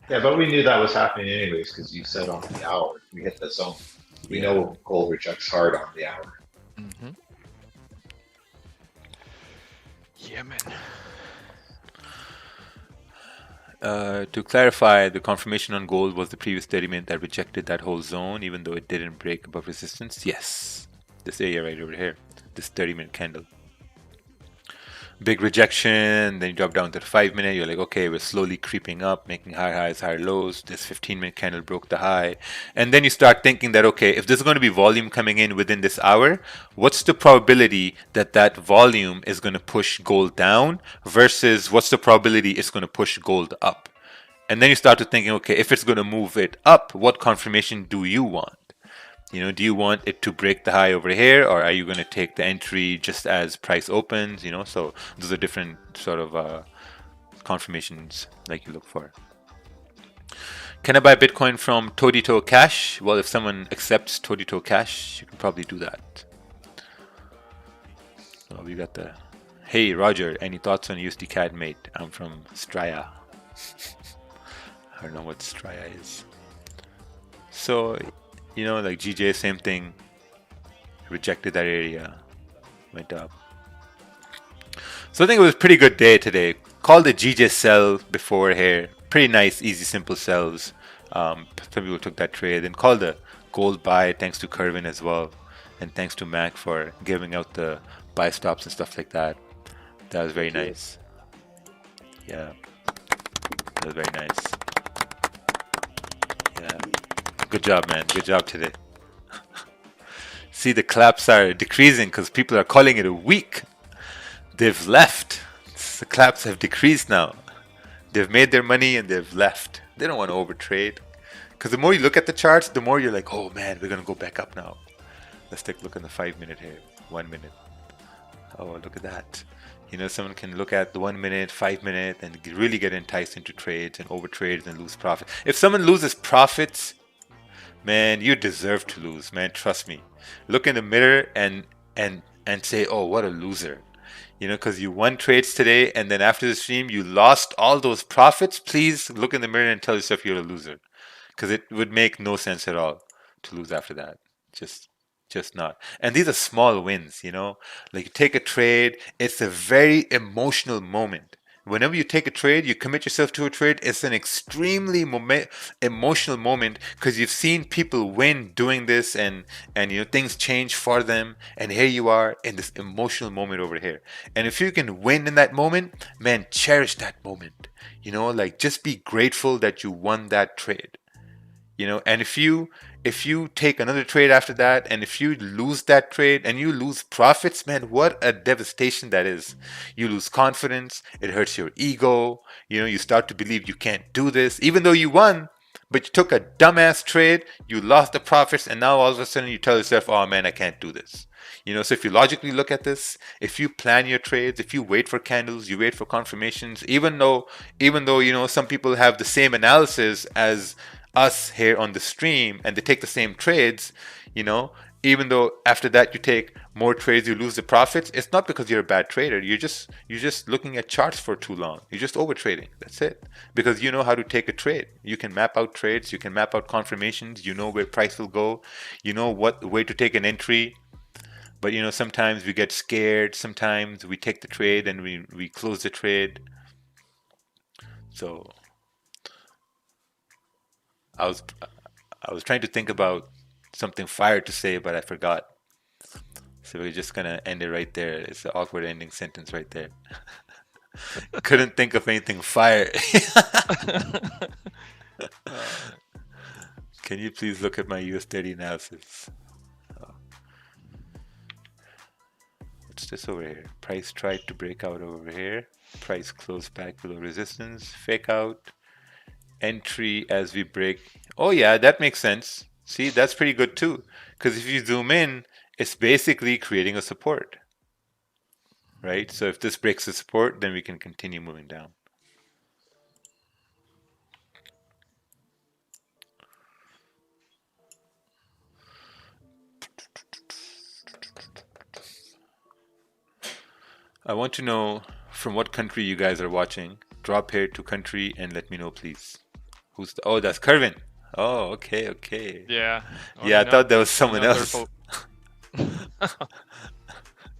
Yeah, but we knew that was happening anyways because you said on the hour we hit the zone. We know gold rejects hard on the hour. Mm-hmm. Yeah, man. To clarify, the confirmation on gold was the previous 30-minute that rejected that whole zone, even though it didn't break above resistance. Yes, this area right over here, this 30-minute candle. Big rejection, then you drop down to the 5-minute. You're like, okay, we're slowly creeping up, making higher highs, higher lows. This 15-minute candle broke the high. And then you start thinking that, okay, if there's going to be volume coming in within this hour, what's the probability that that volume is going to push gold down versus what's the probability it's going to push gold up? And then you start to thinking, okay, if it's going to move it up, what confirmation do you want? Do you want it to break the high over here, or are you going to take the entry just as price opens? So those are different sort of confirmations like you look for. Can I buy Bitcoin from Todito Cash? Well, if someone accepts Todito Cash, you can probably do that. So we got the, hey Roger, any thoughts on USD CAD mate? I'm from Straya. I don't know what Straya is. So, like GJ, same thing, rejected that area, went up. So I think it was a pretty good day today. Called the GJ sell before here. Pretty nice, easy, simple sells. Some people took that trade. Then called the gold buy, thanks to Kervin as well. And thanks to Mac for giving out the buy stops and stuff like that. That was very nice. Yeah, that was very nice. Yeah. Good job, man. Good job today. See, the claps are decreasing because people are calling it a week. They've left. The claps have decreased now. They've made their money and they've left. They don't want to overtrade. Because the more you look at the charts, the more you're like, oh man, we're going to go back up now. Let's take a look at the 5-minute here. 1 minute. Oh, look at that. You know, someone can look at the 1 minute, 5 minute, and really get enticed into trades and over trades and lose profit. If someone loses profits, man, you deserve to lose, man. Trust me. Look in the mirror and say, "Oh, what a loser." You know, because you won trades today, and then after the stream, you lost all those profits. Please look in the mirror and tell yourself you're a loser, because it would make no sense at all to lose after that. Just just not. And these are small wins, you know. Like you take a trade, it's a very emotional moment. Whenever you take a trade, you commit yourself to a trade, it's an extremely emotional moment because you've seen people win doing this, and you know things change for them, and here you are in this emotional moment over here. And if you can win in that moment, man, cherish that moment. You know, like just be grateful that you won that trade. You know, and if you take another trade after that, and if you lose that trade and you lose profits, man, what a devastation that is. You lose confidence, it hurts your ego. You know, you start to believe you can't do this even though you won, but you took a dumbass trade, you lost the profits, and now all of a sudden you tell yourself, oh man, I can't do this. You know, so if you logically look at this, if you plan your trades, if you wait for candles, you wait for confirmations, even though you know some people have the same analysis as us here on the stream and they take the same trades, you know, even though after that you take more trades, you lose the profits, it's not because you're a bad trader. You're just looking at charts for too long. You're just over trading. That's it. Because you know how to take a trade. You can map out trades, you can map out confirmations, you know where price will go, you know what way to take an entry. But you know, sometimes we get scared, sometimes we take the trade and we close the trade. So I was I was trying to think about something fire to say, but I forgot. So we're just gonna end it right there. It's an awkward ending sentence right there. Couldn't think of anything fire. Can you please look at my US30 analysis? What's this over here? Price tried to break out over here. Price closed back below resistance. Fake out. Entry as we break. Oh yeah, that makes sense. See, that's pretty good too. Because if you zoom in, it's basically creating a support. Right? So if this breaks the support, then we can continue moving down. I want to know from what country you guys are watching. Drop here to country and let me know, please. Oh, that's Kervin. Oh, okay, okay. Yeah. Yeah, I thought that was someone else. I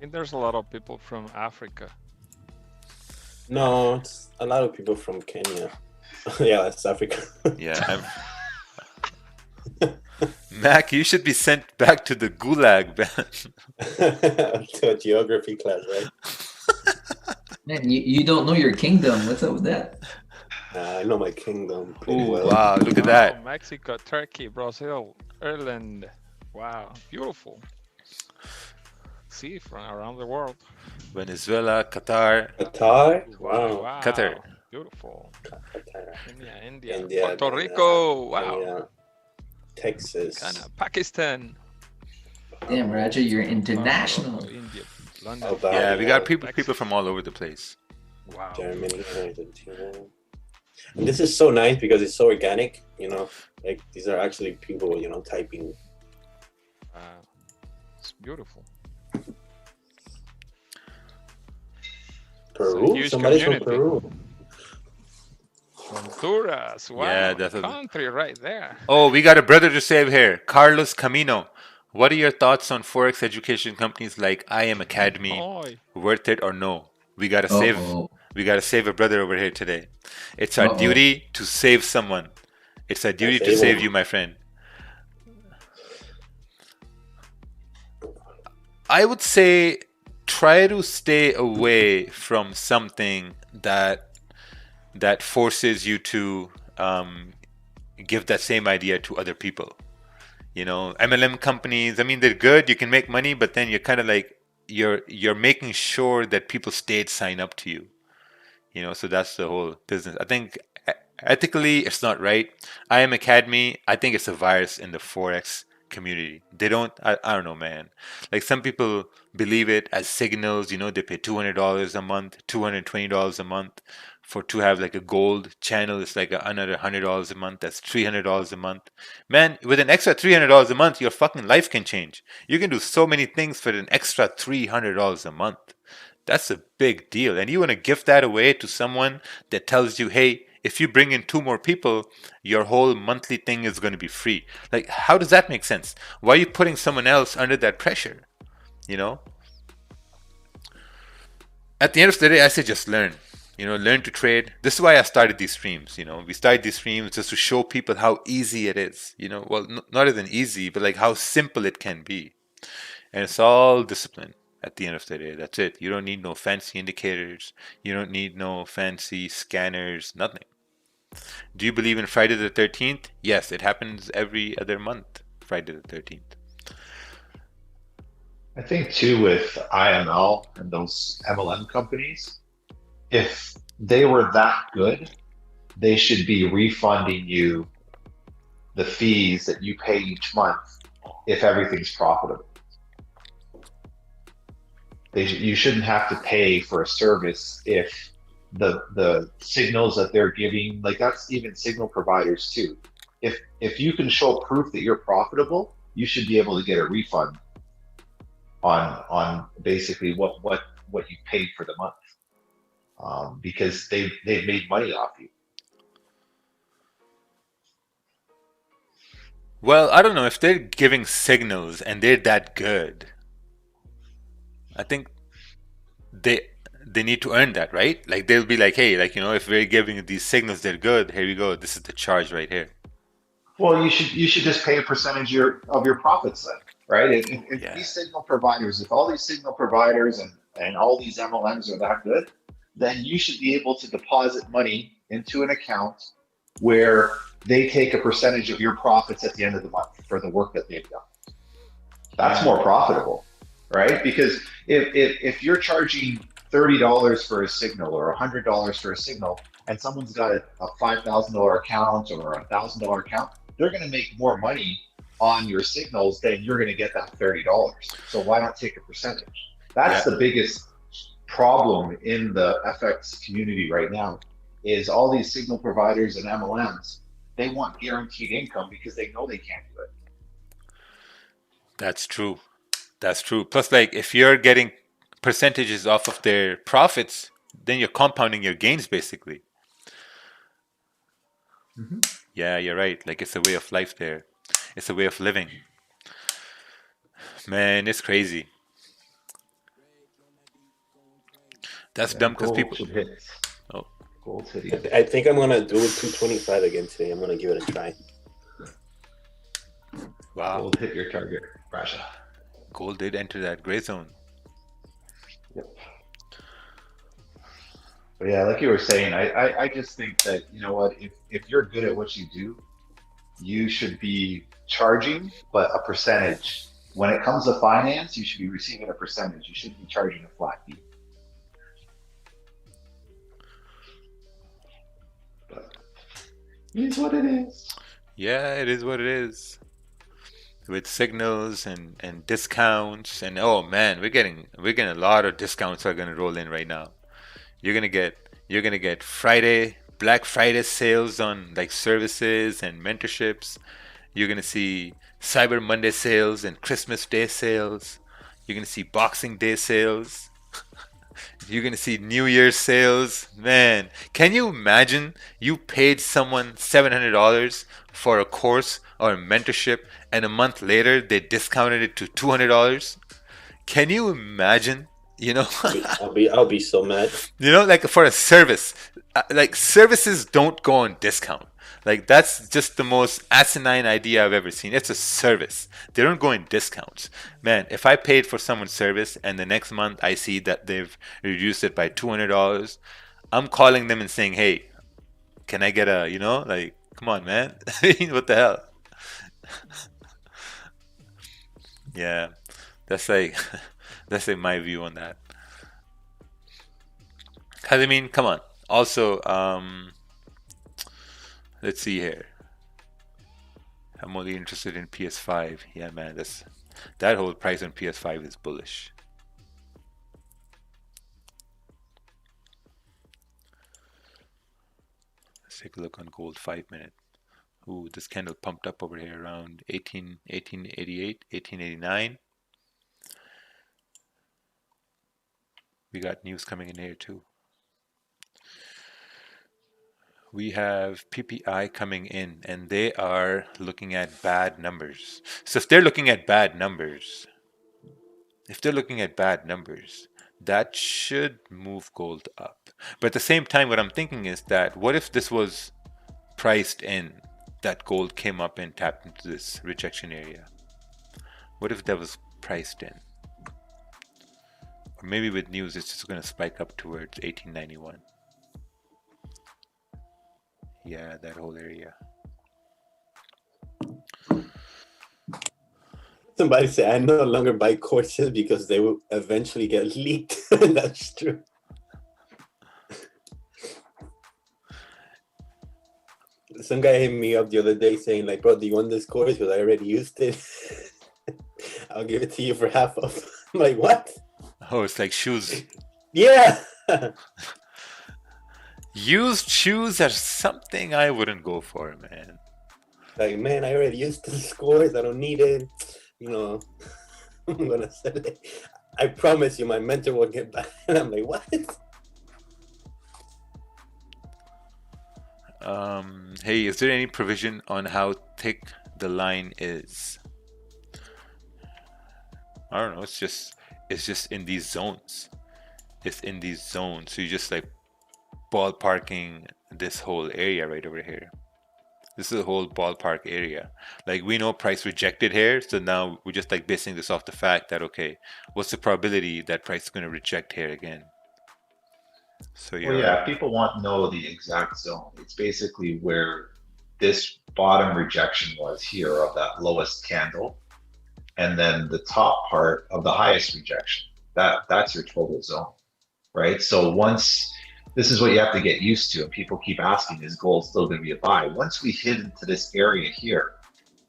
think there's a lot of people from Africa. No, it's a lot of people from Kenya. Yeah, that's Africa. Yeah. Mac, you should be sent back to the gulag, man. To a geography class, right? Man, you don't know your kingdom. What's up with that? I know my kingdom pretty well. Wow, look at that. Mexico, Turkey, Brazil, Ireland. Wow, beautiful. See from around the world. Venezuela, Qatar. Qatar? Wow. Qatar. Beautiful. Qatar. India, Puerto Rico. Wow. Kenya, Texas. Ghana, Pakistan. Damn, Roger, you're international. India, London. Albania, Yeah, we got people from all over the place. Wow. Germany, Argentina. And this is so nice because it's so organic, you know, like these are actually people, you know, typing. It's beautiful. Peru? Somebody's from Peru. Honduras. Wow. Yeah, that's a country right there. Oh, we got a brother to save here. Carlos Camino. What are your thoughts on Forex education companies like I Am Academy? Worth it or no? We gotta save. We gotta save a brother over here today. It's our duty to save someone. It's our duty to save you, my friend. I would say try to stay away from something that forces you to give that same idea to other people. You know, MLM companies, I mean, they're good, you can make money, but then you're kind of like, you're making sure that people sign up to you. You know, so that's the whole business. I think ethically, it's not right. I Am Academy, I think it's a virus in the Forex community. They don't, I don't know, man. Like some people believe it as signals, you know, they pay $200 a month, $220 a month to have like a gold channel. It's like another $100 a month. That's $300 a month. Man, with an extra $300 a month, your fucking life can change. You can do so many things for an extra $300 a month. That's a big deal. And you want to give that away to someone that tells you, hey, if you bring in 2 more people, your whole monthly thing is going to be free. Like, how does that make sense? Why are you putting someone else under that pressure? You know? At the end of the day, I say just learn. You know, learn to trade. This is why I started these streams. You know, we started these streams just to show people how easy it is. You know, well, not even easy, but like how simple it can be. And it's all discipline at the end of the day. That's it. You don't need no fancy indicators. You don't need no fancy scanners, nothing. Do you believe in Friday the 13th? Yes, it happens every other month, Friday the 13th. I think too with IML and those MLM companies, if they were that good, they should be refunding you the fees that you pay each month if everything's profitable. You shouldn't have to pay for a service if the signals that they're giving, like that's even signal providers too. If you can show proof that you're profitable, you should be able to get a refund on basically what you paid for the month, because they've made money off you. Well, I don't know if they're giving signals and they're that good. I think they need to earn that, right? Like they'll be like, hey, like, you know, if we're giving you these signals, they're good. Here we go. This is the charge right here. Well, you should just pay a percentage of your profits then, right? If Yeah. these signal providers, if all these signal providers and all these MLMs are that good, then you should be able to deposit money into an account where they take a percentage of your profits at the end of the month for the work that they've done. That's more profitable, right? Because if you're charging $30 for a signal or $100 for a signal, and someone's got a $5,000 account or a $1,000 account, they're going to make more money on your signals than you're going to get that $30. So why not take a percentage? That's the biggest problem in the FX community right now, is all these signal providers and MLMs, they want guaranteed income because they know they can't do it. That's true. That's true. Plus, like, if you're getting percentages off of their profits, then you're compounding your gains, basically. Mm-hmm. Yeah, you're right. Like, it's a way of life there. It's a way of living. Man, it's crazy. That's dumb because people... should hit. Oh. Gold hitting. I think I'm gonna do 225 again today. I'm gonna give it a try. Wow. Gold hit your target, Rasha. Gold did enter that gray zone. Yep. But yeah, like you were saying, I just think that, you know what, if you're good at what you do, you should be charging, but a percentage. When it comes to finance, you should be receiving a percentage. You shouldn't be charging a flat fee. But it is what it is. Yeah, it is what it is. With signals and discounts and oh man, we're getting a lot of discounts are gonna roll in right now. You're gonna get Black Friday sales on like services and mentorships. You're gonna see Cyber Monday sales and Christmas Day sales. You're gonna see Boxing Day sales. You're gonna see New Year's sales. Man, can you imagine you paid someone $700 for a course or a mentorship, and a month later they discounted it to $200? Can you imagine? You know, I'll be so mad. You know, like for a service, like services don't go on discount. Like that's just the most asinine idea I've ever seen. It's a service. They don't go in discounts. Man, if I paid for someone's service and the next month I see that they've reduced it by $200, I'm calling them and saying, hey, can I get a, you know, like, come on, man. What the hell? Yeah, that's like my view on that. Cause I mean, come on. Also, let's see here. I'm only interested in PS5. Yeah, man, that whole price on PS5 is bullish. Let's take a look on gold 5 minute. Ooh, this candle pumped up over here around 1888, 1889. We got news coming in here too. We have PPI coming in, and they are looking at bad numbers. So if they're looking at bad numbers, that should move gold up. But at the same time, what I'm thinking is that what if this was priced in, that gold came up and tapped into this rejection area? What if that was priced in? Or maybe with news, it's just going to spike up towards 1891. Yeah, that whole area. Somebody said I no longer buy courses because they will eventually get leaked. That's true. Some guy hit me up the other day saying like, bro, do you want this course? Because I already used it. I'll give it to you for half off. I'm like, what? Oh, it's like shoes. Yeah. Used shoes are something I wouldn't go for, man. Like, man, I already used this course. I don't need it. You know, I'm gonna sell it. I promise you, my mentor will get back. And I'm like, what? Hey, is there any provision on how thick the line is? I don't know. It's just in these zones. It's in these zones. So you just like ballparking this whole area right over here. This is a whole ballpark area. Like we know price rejected here, so now we're just like basing this off the fact that okay, what's the probability that price is going to reject here again? So well, yeah, people want to know the exact zone. It's basically where this bottom rejection was here of that lowest candle, and then the top part of the highest rejection. That's your total zone, right? So once this is what you have to get used to, and people keep asking, is gold still going to be a buy? Once we hit into this area here,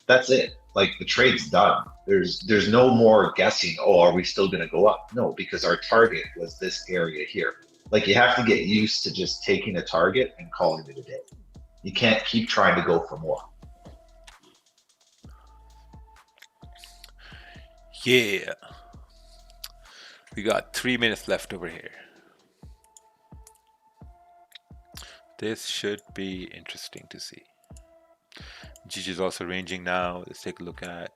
that's it. Like the trade's done. There's no more guessing, oh, are we still going to go up? No, because our target was this area here. Like you have to get used to just taking a target and calling it a day. You can't keep trying to go for more. Yeah. We got 3 minutes left over here. This should be interesting to see. GG is also ranging now. Let's take a look at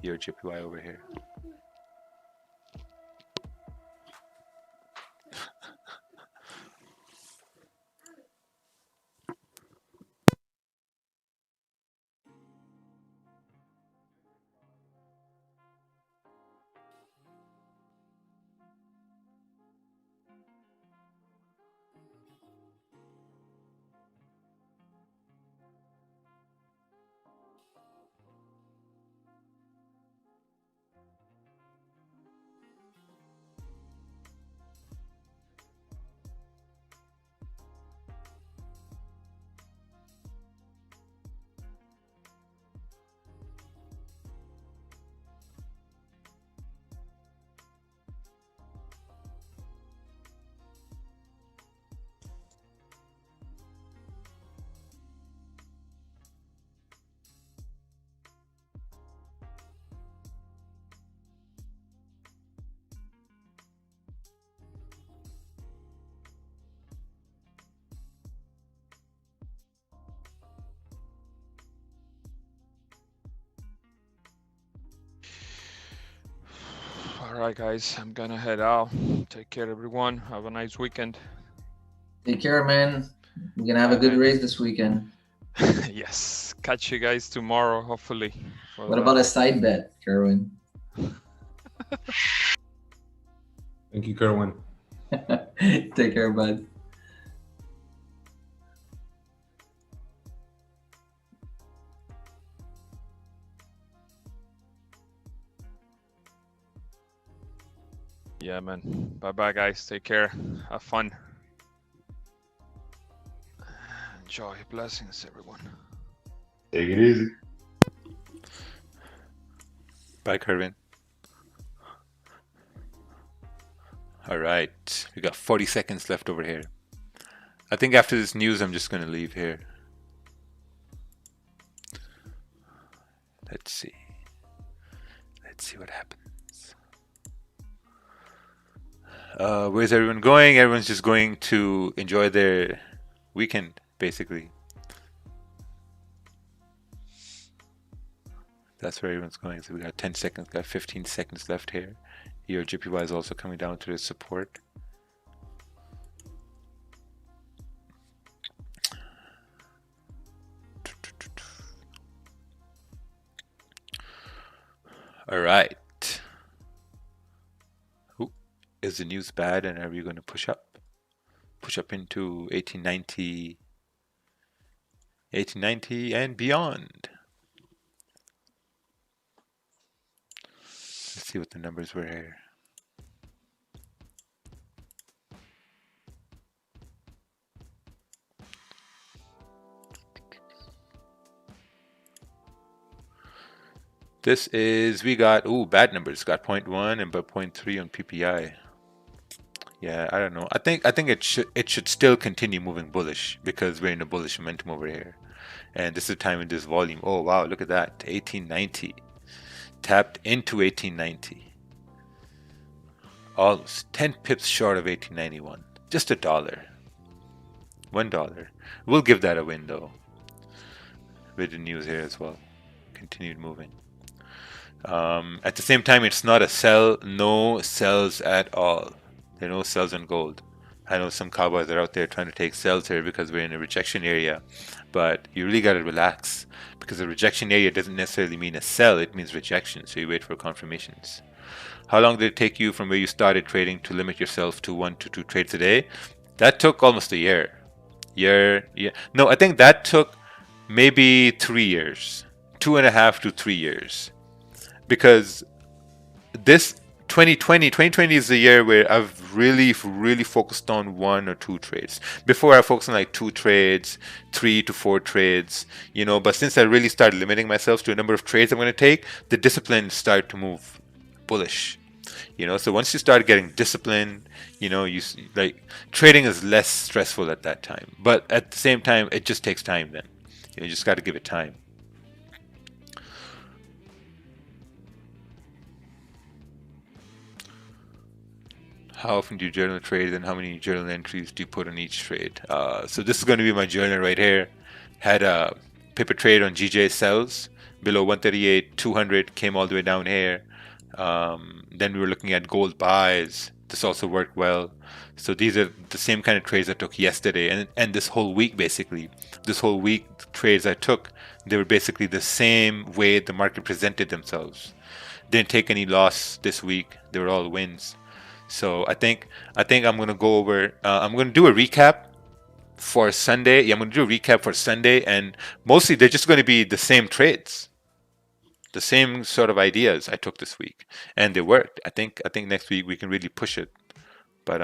your JPY over here. All right, guys, I'm gonna head out. Take care, everyone. Have a nice weekend. Take care, man. We're gonna have a good race this weekend. Yes. Catch you guys tomorrow, hopefully. What about a side bet, Kerwin? Thank you, Kerwin. Take care, bud. Yeah, man. Bye-bye, guys. Take care. Have fun. Enjoy. Blessings, everyone. Take it easy. Bye, Kerwin. All right, we got 40 seconds left over here. I think after this news, I'm just going to leave here. Let's see. Let's see what happens. Where's everyone going? Everyone's just going to enjoy their weekend, basically. That's where everyone's going. So we got 10 seconds, got 15 seconds left here. Your JPY is also coming down to the support. All right. Ooh, is the news bad and are we going to push up? Push up into 1890, 1890 and beyond. Let's see what the numbers were here. This is, we got, ooh, bad numbers. Got 0.1 and about 0.3 on PPI. Yeah, I don't know. I think it should still continue moving bullish because we're in a bullish momentum over here. And this is the time with this volume. Oh wow, look at that. 1890. Tapped into 1890. Almost 10 pips short of 1891. Just $1. $1. We'll give that a win though. With the news here as well. Continued moving. At the same time, it's not a sell. No sells at all. There are no sells on gold. I know some cowboys are out there trying to take sells here because we're in a rejection area, but you really got to relax because a rejection area doesn't necessarily mean a sell. It means rejection. So you wait for confirmations. How long did it take you from where you started trading to limit yourself to 1 to 2 trades a day? That took almost a year. No, I think that took maybe 3 years, 2.5 to 3 years. Because this 2020 is the year where I've really focused on 1 or 2 trades. Before I focused on like 2 trades, 3 to 4 trades, you know, but since I really started limiting myself to a number of trades I'm going to take, the discipline started to move bullish. You know, so once you start getting discipline, you know, like trading is less stressful at that time. But at the same time, it just takes time then. You just got to give it time. How often do you journal trades and how many journal entries do you put on each trade? So this is going to be my journal right here. Had a paper trade on GJ sells below 138, 200, came all the way down here. Then we were looking at gold buys. This also worked well. So these are the same kind of trades I took yesterday and this whole week basically. This whole week trades I took, they were basically the same way the market presented themselves. Didn't take any loss this week. They were all wins. So I think I'm gonna go over. I'm gonna do a recap for Sunday. Yeah, I'm gonna do a recap for Sunday, and mostly they're just gonna be the same trades, the same sort of ideas I took this week, and they worked. I think next week we can really push it. But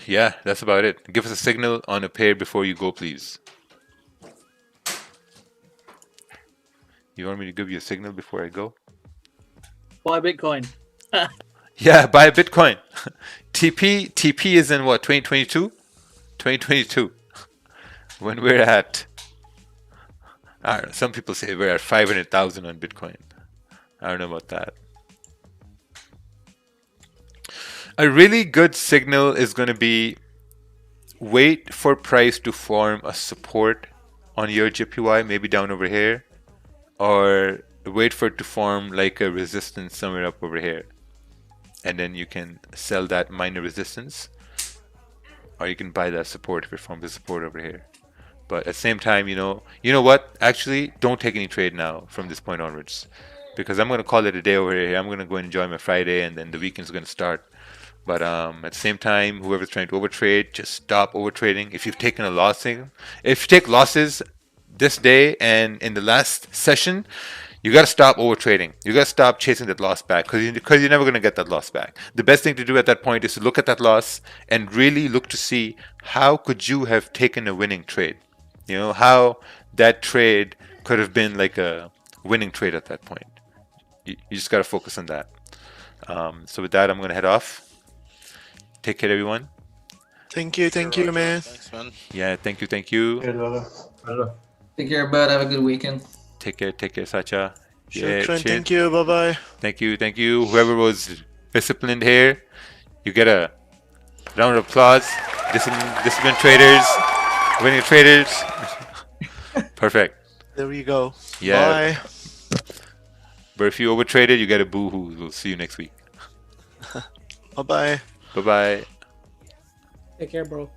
yeah, that's about it. Give us a signal on a pair before you go, please. You want me to give you a signal before I go? Buy Bitcoin. Yeah, buy a Bitcoin. TP is in what, 2022? 2022. When we're at, I don't know, some people say we're at 500,000 on Bitcoin. I don't know about that. A really good signal is going to be wait for price to form a support on your JPY, maybe down over here, or wait for it to form like a resistance somewhere up over here. And then you can sell that minor resistance, or you can buy that support if it forms a support over here. But at the same time, you know what? Actually, don't take any trade now from this point onwards, because I'm going to call it a day over here. I'm going to go and enjoy my Friday, and then the weekend's going to start. But at the same time, whoever's trying to overtrade, just stop overtrading. If you've taken a loss, if you take losses this day and in the last session, you got to stop overtrading. You got to stop chasing that loss back because you're never going to get that loss back. The best thing to do at that point is to look at that loss and really look to see how could you have taken a winning trade. You know, how that trade could have been like a winning trade at that point. You just got to focus on that. So with that, I'm going to head off. Take care, everyone. Thank you, man. Thanks, man. Yeah, thank you. Take care, bud. Have a good weekend. Take care, Sacha. Yeah, Shukran, cheers. thank you. Bye bye. Thank you. Whoever was disciplined here, you get a round of applause. Disciplined traders, winning traders. Perfect. There we go. Yeah. Bye. But if you overtraded, you get a boo-hoo. We'll see you next week. Bye bye. Bye-bye. Take care, bro.